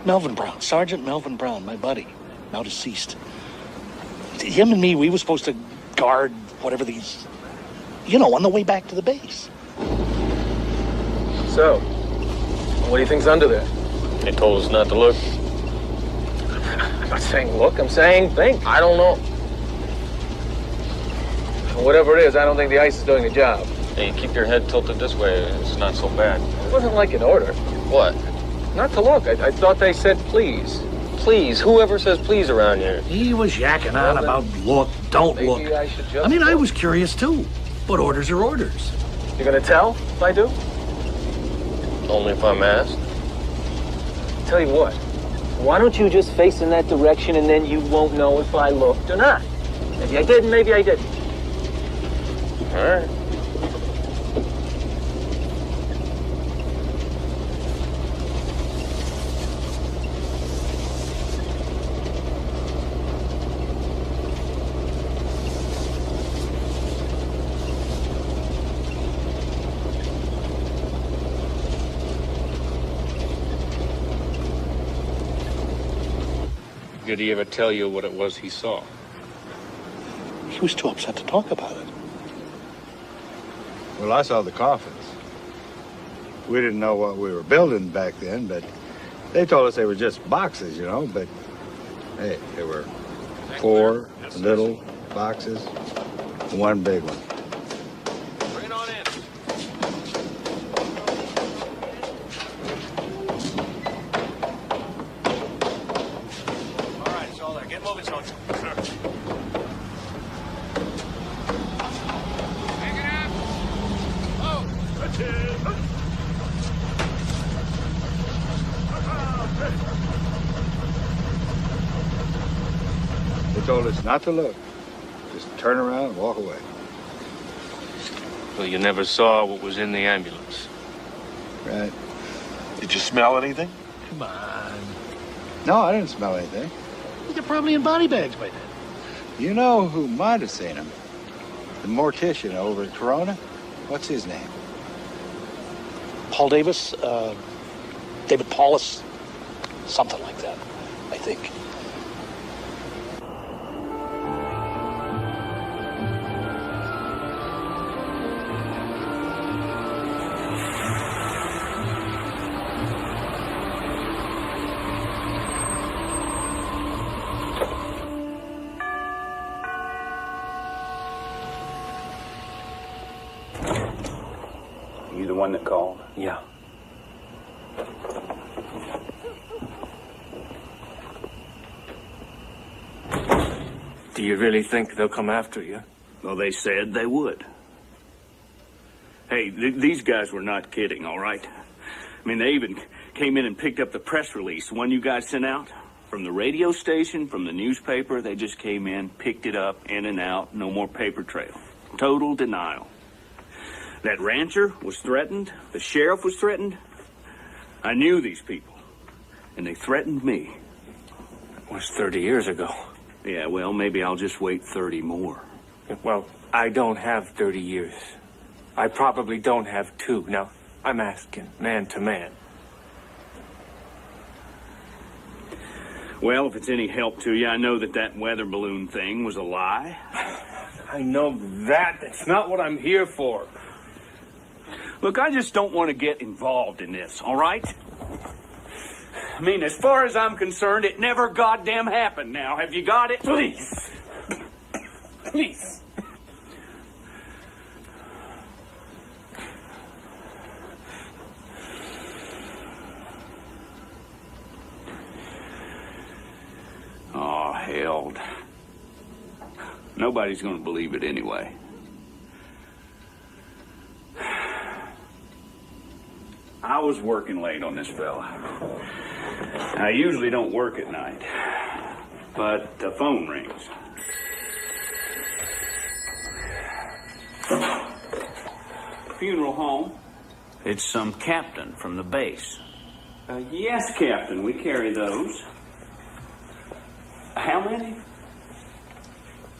Melvin Brown. Sergeant Melvin Brown, my buddy. Now deceased. Him and me, we were supposed to guard whatever these... You know, on the way back to the base. So, what do you think's under there? They told us not to look. I'm not saying look, I'm saying think. I don't know. Whatever it is, I don't think the ice is doing the job. Hey, keep your head tilted this way. It's not so bad. It wasn't like an order. What? Not to look. I thought they said please. Please. Whoever says please around here? He was yakking on about look, don't look. I mean, I was curious too. But orders are orders. You gonna tell if I do? Only if I'm asked. Tell you what. Why don't you just face in that direction and then you won't know if I looked or not? Maybe I did and maybe I didn't. All right. Did he ever tell you what it was he saw? He was too upset to talk about it. Well, I saw the coffins. We didn't know what we were building back then, but they told us they were just boxes, you know, but hey, there were 4 little boxes, 1 big one. Bring it on in. All right, it's all there. Get moving, Soldier. Sir. They told us not to look. Just turn around and walk away. Well, you never saw what was in the ambulance. Right. Did you smell anything? Come on. No, I didn't smell anything. They're probably in body bags by then. You know who might have seen them? The mortician over at Corona. What's his name? Paul Davis, David Paulus, something like that, I think. You the one that called? Yeah. Do you really think they'll come after you? Well, they said they would. Hey, these guys were not kidding, all right? I mean, they even came in and picked up the press release, the one you guys sent out. From the radio station, from the newspaper, they just came in, picked it up, in and out, no more paper trail. Total denial. That rancher was threatened. The sheriff was threatened. I knew these people, and they threatened me. It was 30 years ago. Yeah, well, maybe I'll just wait 30 more. Well, I don't have 30 years. I probably don't have 2. Now, I'm asking, man to man. Well, if it's any help to you, I know that weather balloon thing was a lie. I know that. That's not what I'm here for. Look, I just don't want to get involved in this, all right? I mean, as far as I'm concerned, it never goddamn happened now. Have you got it? Please. Please. Oh, hell. nobody's going to believe it anyway. I was working late on this fella. I usually don't work at night, but the phone rings. Funeral home. It's some captain from the base. Yes, Captain, we carry those. How many?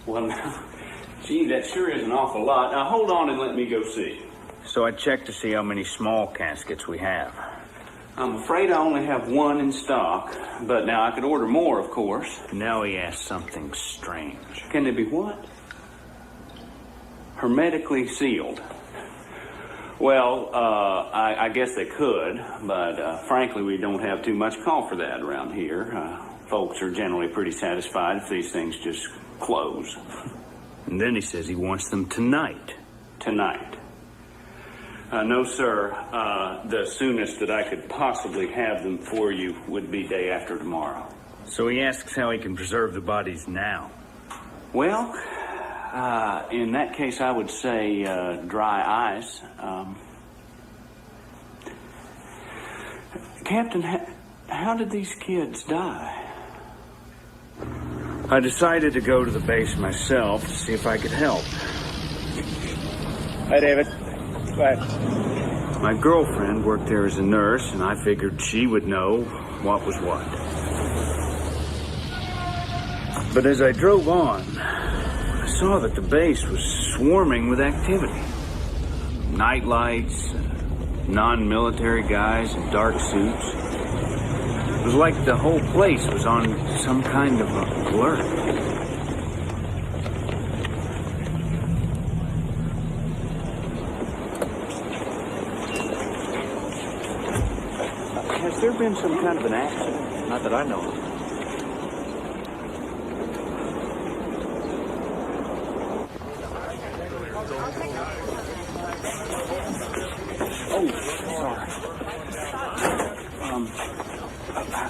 Well, now, gee, that sure is an awful lot. Now, hold on and let me go see. So I checked to see how many small caskets we have. I'm afraid I only have one in stock, but now I could order more, of course. Now he asks something strange. Can they be what? Hermetically sealed. Well, I guess they could, but frankly, we don't have too much call for that around here. Folks are generally pretty satisfied if these things just close. And then he says he wants them tonight. Tonight. No, sir. The soonest that I could possibly have them for you would be day after tomorrow. So he asks how he can preserve the bodies now. Well, in that case, I would say dry ice. Captain, how did these kids die? I decided to go to the base myself to see if I could help. Hi, David. Go ahead. My girlfriend worked there as a nurse, and I figured she would know what was what. But as I drove on, I saw that the base was swarming with activity. Night lights, non-military guys in dark suits. It was like the whole place was on some kind of alert. Has there been some kind of an accident? Not that I know of.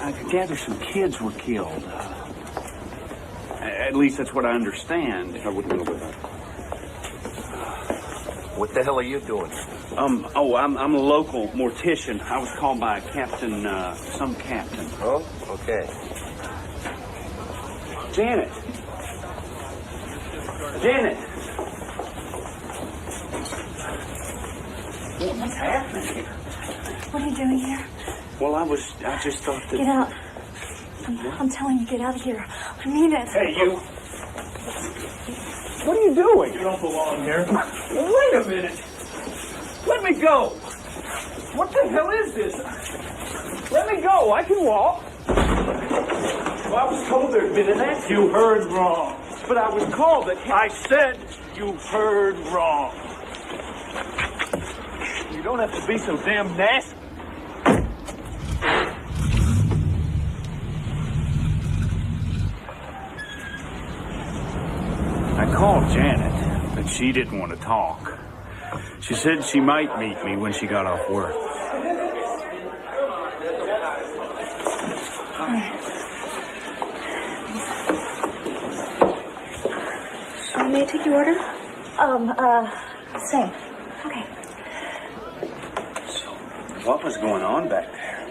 I gather some kids were killed. At least that's what I understand. I wouldn't know about. What the hell are you doing? I'm a local mortician. I was called by Captain, some captain. Oh, okay. Janet! Janet! What's happening here? What are you doing here? Well, I just thought that... Get out. I'm telling you, get out of here. I mean it. Hey, you. What are you doing? You don't belong here. Wait a minute. Let me go. What the hell is this? Let me go. I can walk. Well, I was told there'd been an accident. You heard wrong. But I was called that... I said you heard wrong. You don't have to be so damn nasty. I called Janet, but she didn't want to talk. She said she might meet me when she got off work. May I take your order? Same. Okay. So, what was going on back there?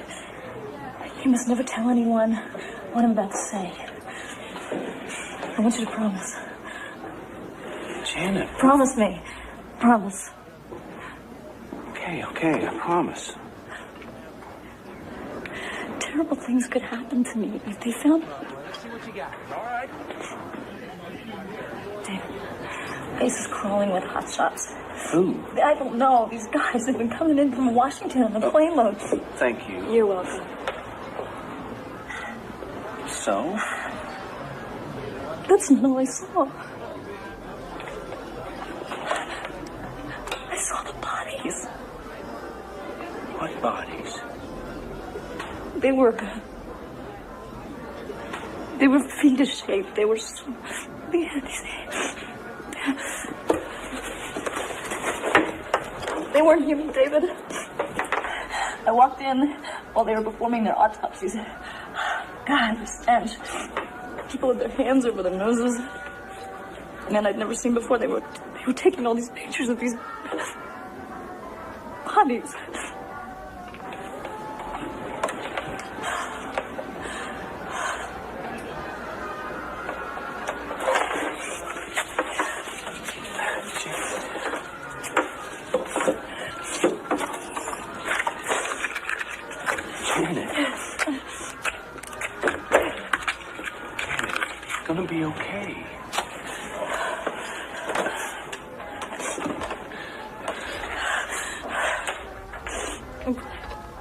You must never tell anyone what I'm about to say. I want you to promise. Janet. Promise me. Promise. Okay, I promise. Terrible things could happen to me if they found me. See what you got. All right. David, face is crawling with hot shots. Who? I don't know. These guys have been coming in from Washington on a plane load. Thank you. You're welcome. So? That's not all I saw. I saw the bodies. What bodies? They were fetus shaped. They were so... They weren't human, David. I walked in while they were performing their autopsies. God, the stench. People with their hands over their noses. men I'd never seen before. They were taking all these pictures of these bodies. Gonna be okay.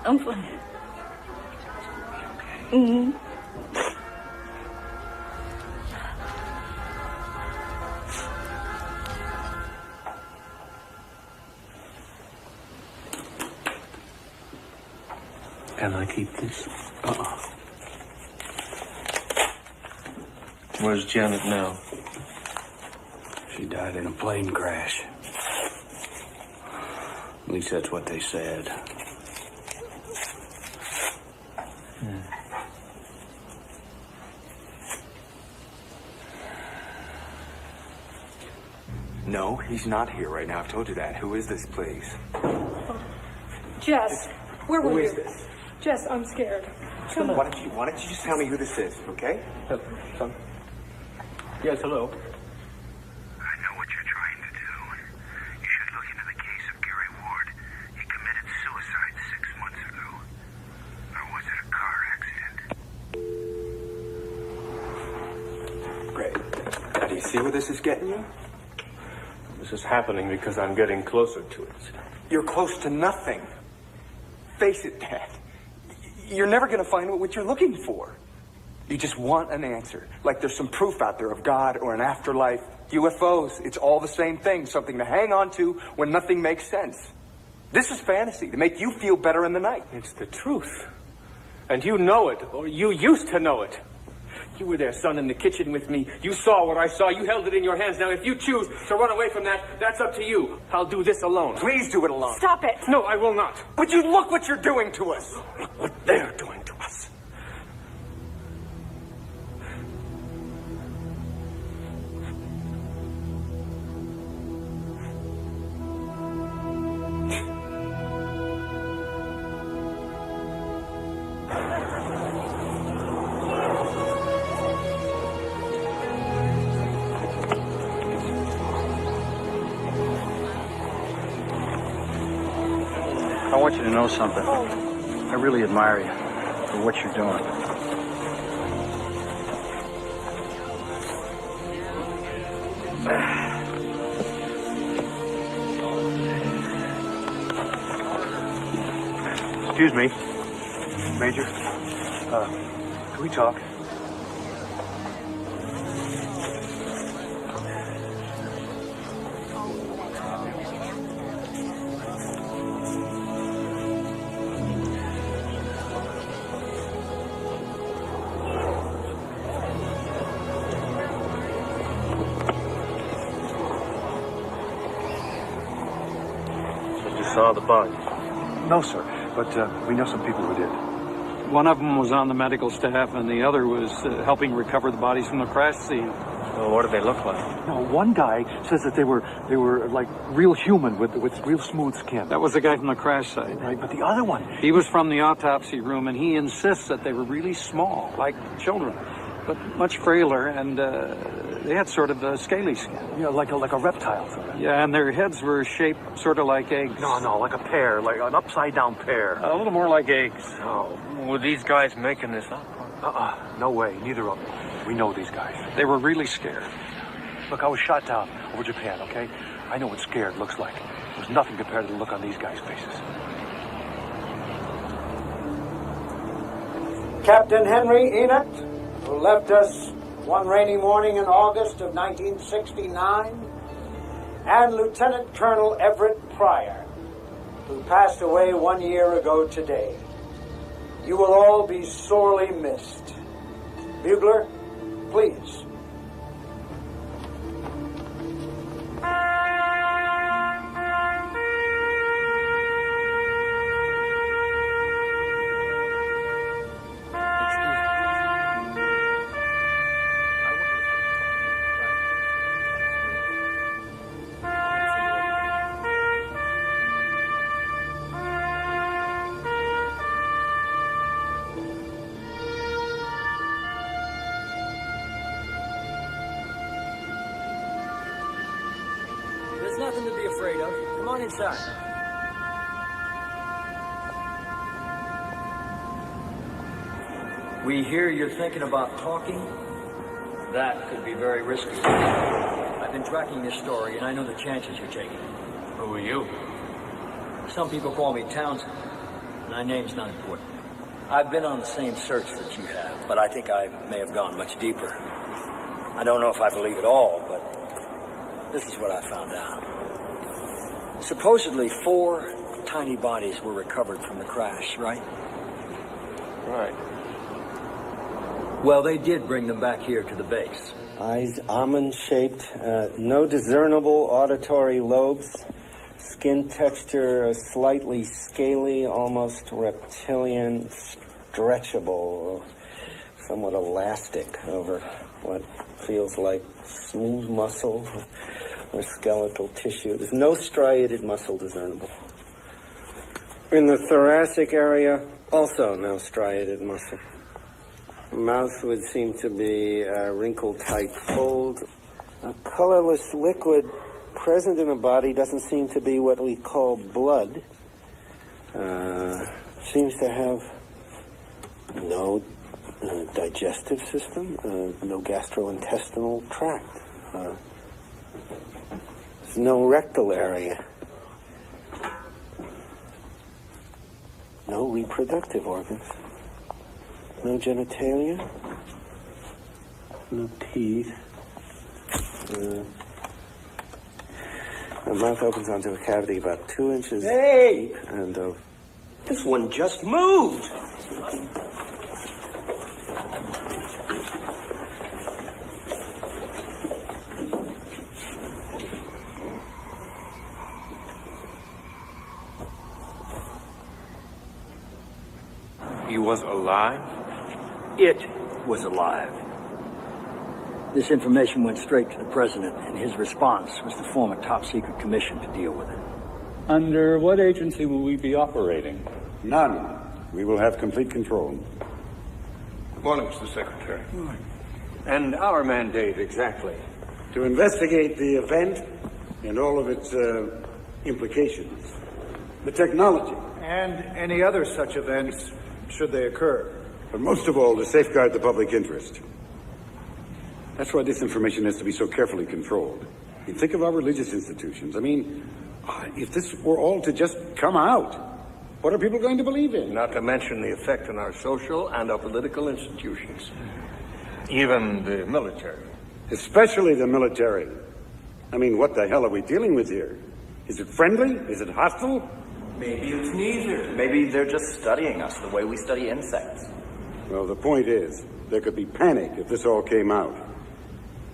I'm fine. Mm-hmm. Can I keep this? Where's Janet now? She died in a plane crash. At least that's what they said. No, he's not here right now. I've told you that. Who is this, please? Jess, where were Who you? is this? Jess, I'm scared. Why don't you just tell me who this is, okay? Yes, hello. I know what you're trying to do. You should look into the case of Gary Ward. He committed suicide 6 months ago. Or was it a car accident? Great. Now, do you see where this is getting you? This is happening because I'm getting closer to it. You're close to nothing. Face it, Dad. You're never going to find what you're looking for. You just want an answer. Like there's some proof out there of God or an afterlife. UFOs, it's all the same thing. Something to hang on to when nothing makes sense. This is fantasy to make you feel better in the night. It's the truth. And you know it, or you used to know it. You were there, son, in the kitchen with me. You saw what I saw. You held it in your hands. Now, if you choose to run away from that, that's up to you. I'll do this alone. Please do it alone. Stop it. No, I will not. But you look what you're doing to us. Look what they're doing to us. I want you to know something. I really admire you for what you're doing. Excuse me, Major. Can we talk? Saw the body? No, sir, but we know some people who did. One of them was on the medical staff, and the other was helping recover the bodies from the crash scene. Well, what do they look like? No, one guy says that they were like real human with real smooth skin. That was the guy from the crash site. Right, but the other one, he was from the autopsy room, and he insists that they were really small, like children, but much frailer, and they had sort of a scaly skin. Yeah, like a reptile sort of. Yeah, and their heads were shaped sort of like eggs. No, like a pear, like an upside-down pear. A little more like eggs. Oh. Were these guys making this up? No way, neither of them. We know these guys. They were really scared. Look, I was shot down over Japan, okay? I know what scared looks like. It was nothing compared to the look on these guys' faces. Captain Henry Enoch, who left us one rainy morning in August of 1969, and Lieutenant Colonel Everett Pryor, who passed away 1 year ago today. You will all be sorely missed. Bugler, please. on inside. We hear you're thinking about talking. That could be very risky. I've been tracking this story, and I know the chances you're taking. Who are you? Some people call me Townsend. My name's not important. I've been on the same search that you have, but I think I may have gone much deeper. I don't know if I believe it all, but this is what I found out. Supposedly 4 tiny bodies were recovered from the crash, right? Right. Well, they did bring them back here to the base. Eyes almond-shaped, no discernible auditory lobes, skin texture slightly scaly, almost reptilian, stretchable, somewhat elastic over what feels like smooth muscle or skeletal tissue. There's no striated muscle discernible. In the thoracic area, also no striated muscle. Mouth would seem to be a wrinkle-type fold. A colorless liquid present in the body doesn't seem to be what we call blood. Seems to have no digestive system, no gastrointestinal tract. There's no rectal area. No reproductive organs. No genitalia, no teeth. The mouth opens onto a cavity about 2 inches deep, and this one just moved. He was alive? It was alive. This information went straight to the president, and his response was to form a top-secret commission to deal with it. Under what agency will we be operating? None. We will have complete control. Good morning, Mr. Secretary. And our mandate exactly? To investigate the event and all of its implications. The technology. And any other such events, should they occur. But most of all, to safeguard the public interest. That's why this information has to be so carefully controlled. You think of our religious institutions. I mean, if this were all to just come out, what are people going to believe in? Not to mention the effect on our social and our political institutions. Even the military. Especially the military. I mean, what the hell are we dealing with here? Is it friendly? Is it hostile? Maybe it's neither. Maybe they're just studying us the way we study insects. Well, the point is, there could be panic if this all came out.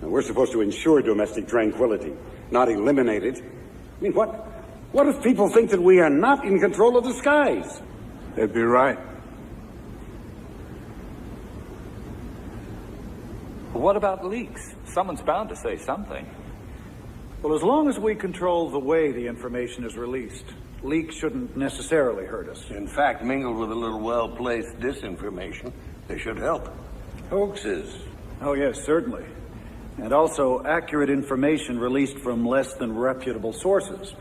And we're supposed to ensure domestic tranquility, not eliminate it. I mean, what if people think that we are not in control of the skies? They'd be right. What about leaks? Someone's bound to say something. Well, as long as we control the way the information is released, leaks shouldn't necessarily hurt us. In fact, mingled with a little well-placed disinformation, they should help. Hoaxes. Oh, yes, certainly. And also accurate information released from less than reputable sources.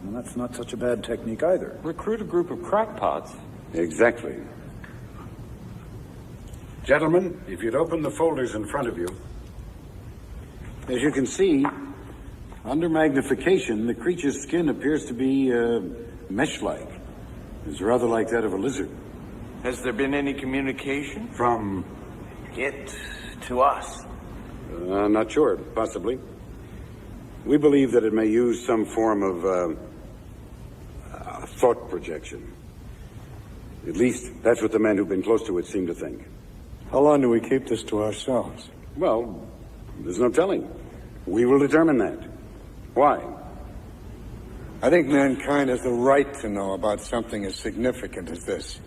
And that's not such a bad technique either. Recruit a group of crackpots. Exactly. Gentlemen, if you'd open the folders in front of you. As you can see, under magnification, the creature's skin appears to be mesh-like. It's rather like that of a lizard. Has there been any communication? From it to us? Not sure. Possibly. We believe that it may use some form of thought projection. At least, that's what the men who've been close to it seem to think. How long do we keep this to ourselves? Well, there's no telling. We will determine that. Why? I think mankind has the right to know about something as significant as this.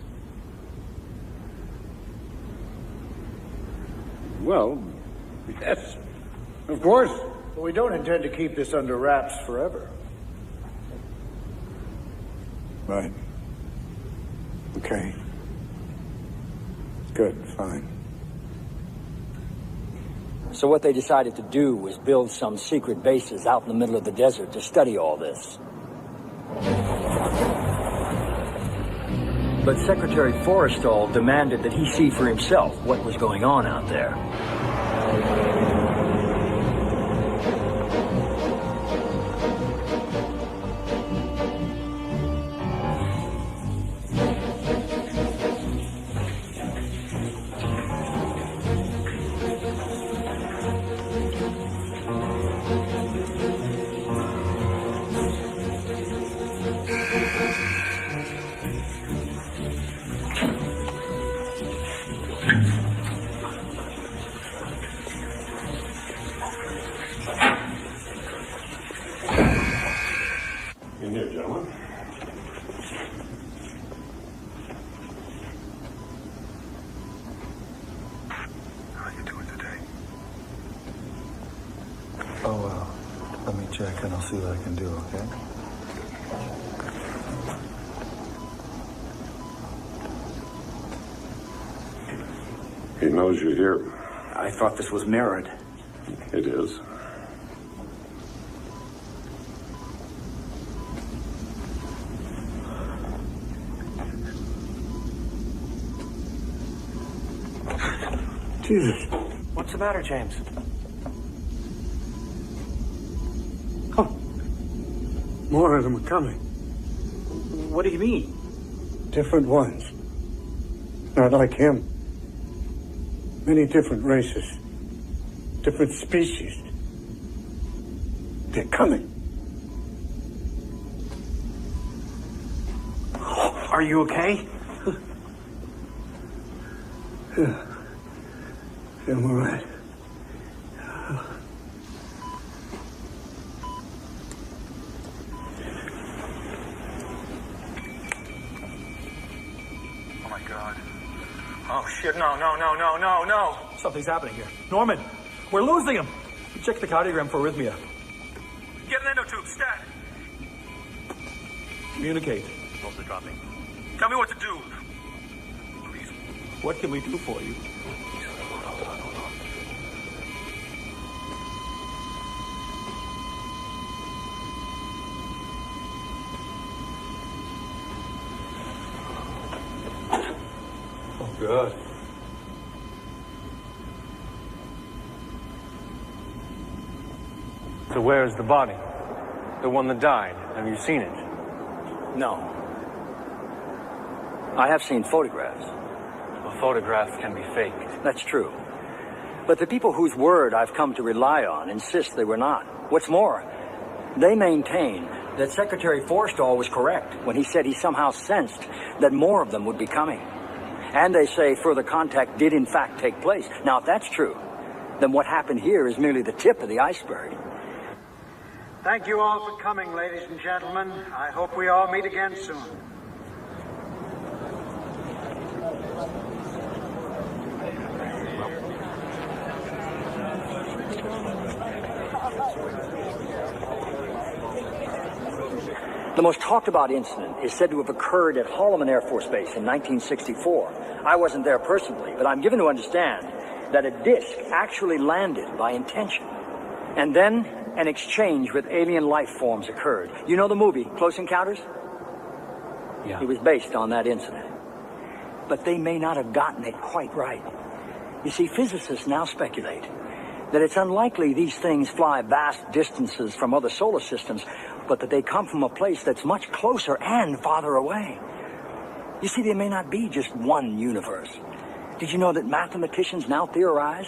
Well, yes, of course. But we don't intend to keep this under wraps forever. Right. Okay. Good, fine. So what they decided to do was build some secret bases out in the middle of the desert to study all this. But Secretary Forrestal demanded that he see for himself what was going on out there. In here, gentlemen. How are you doing today? Oh, let me check and I'll see what I can do, okay? He knows you're here. I thought this was mirrored. It is. Jesus. What's the matter, James? Oh. More of them are coming. What do you mean? Different ones. Not like him. Many different races. Different species. They're coming. Are you okay? Yeah. I'm all right. Oh my God. Oh shit, no. Something's happening here. Norman, we're losing him. Check the cardiogram for arrhythmia. Get an endotube, stat. Communicate. Pulse are dropping. Tell me what to do. Please. What can we do for you? Oh, good. So where's the body? The one that died. Have you seen it? No. I have seen photographs. Well, photographs can be faked. That's true. But the people whose word I've come to rely on insist they were not. What's more, they maintain that Secretary Forrestal was correct when he said he somehow sensed that more of them would be coming. And they say further contact did in fact take place. Now, if that's true, then what happened here is merely the tip of the iceberg. Thank you all for coming, ladies and gentlemen. I hope we all meet again soon. The most talked about incident is said to have occurred at Holloman Air Force Base in 1964. I wasn't there personally, but I'm given to understand that a disc actually landed by intention. And then an exchange with alien life forms occurred. You know the movie, Close Encounters? Yeah. It was based on that incident. But they may not have gotten it quite right. You see, physicists now speculate that it's unlikely these things fly vast distances from other solar systems, but that they come from a place that's much closer and farther away. You see, there may not be just one universe. Did you know that mathematicians now theorize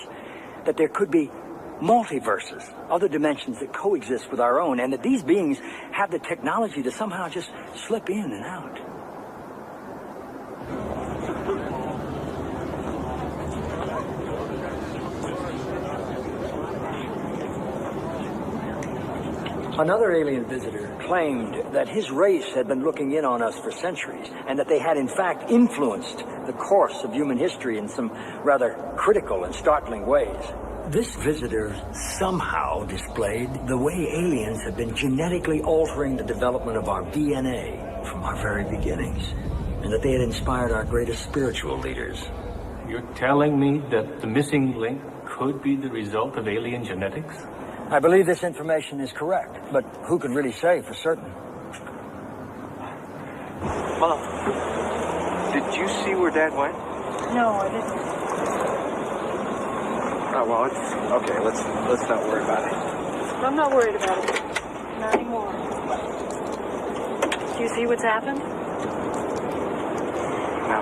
that there could be multiverses, other dimensions that coexist with our own, and that these beings have the technology to somehow just slip in and out? Another alien visitor claimed that his race had been looking in on us for centuries, and that they had in fact influenced the course of human history in some rather critical and startling ways. This visitor somehow displayed the way aliens have been genetically altering the development of our DNA from our very beginnings, and that they had inspired our greatest spiritual leaders. You're telling me that the missing link could be the result of alien genetics? I believe this information is correct, but who can really say for certain? Mom, did you see where Dad went? No, I didn't. Oh, well, it's okay. Let's not worry about it. I'm not worried about it. Not anymore. Do you see what's happened? No.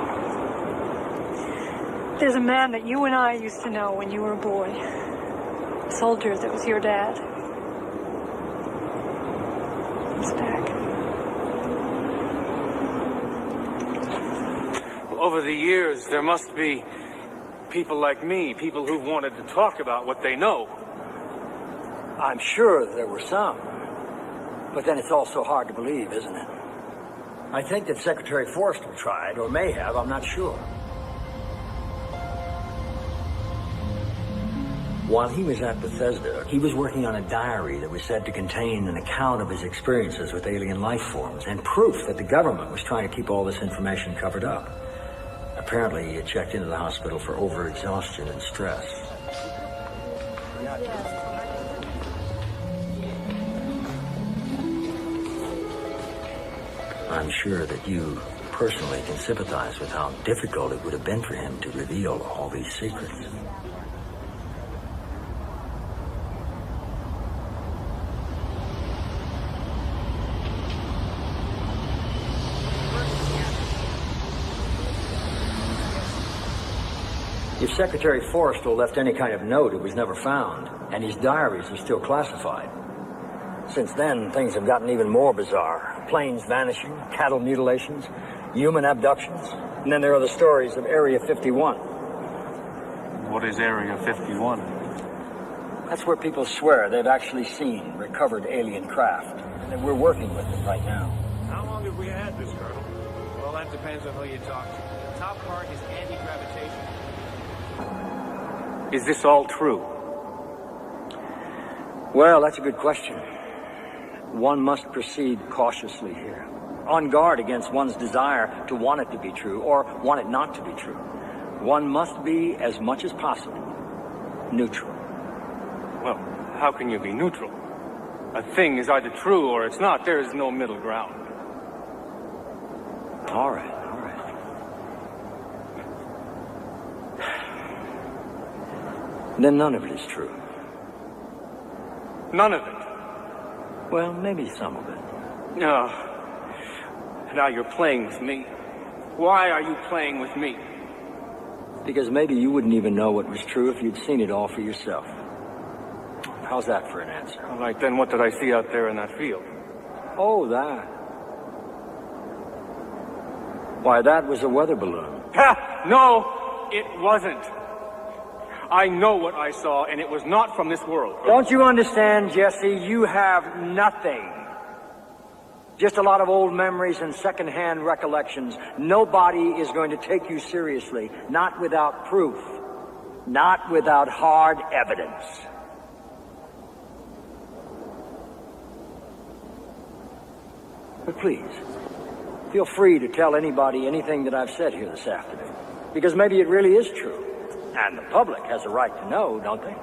There's a man that you and I used to know when you were a boy. A soldier that was your dad. He's back. Over the years, there must be people like me, people who've wanted to talk about what they know. I'm sure there were some. But then it's also hard to believe, isn't it? I think that Secretary Forrester tried, or may have, I'm not sure. While he was at Bethesda, he was working on a diary that was said to contain an account of his experiences with alien life forms and proof that the government was trying to keep all this information covered up. Apparently, he had checked into the hospital for overexhaustion and stress. I'm sure that you personally can sympathize with how difficult it would have been for him to reveal all these secrets. If Secretary Forrester left any kind of note, it was never found, and his diaries are still classified. Since then, things have gotten even more bizarre. Planes vanishing, cattle mutilations, human abductions, and then there are the stories of Area 51. What is Area 51? That's where people swear they've actually seen recovered alien craft, and that we're working with them right now. How long have we had this, Colonel? Well, that depends on who you talk to. The top part is anti-gravitation. Is this all true? Well, that's a good question. One must proceed cautiously here, on guard against one's desire to want it to be true or want it not to be true. One must be, as much as possible, neutral. Well, how can you be neutral? A thing is either true or it's not. There is no middle ground. All right. Then none of it is true. None of it? Well, maybe some of it. No. Now you're playing with me. Why are you playing with me? Because maybe you wouldn't even know what was true if you'd seen it all for yourself. How's that for an answer? All right, then what did I see out there in that field? Oh, that. Why, that was a weather balloon. Ha! No, it wasn't. I know what I saw, and it was not from this world. Don't you understand, Jesse? You have nothing. Just a lot of old memories and second-hand recollections. Nobody is going to take you seriously, not without proof, not without hard evidence. But please, feel free to tell anybody anything that I've said here this afternoon, because maybe it really is true. And the public has a right to know, don't they?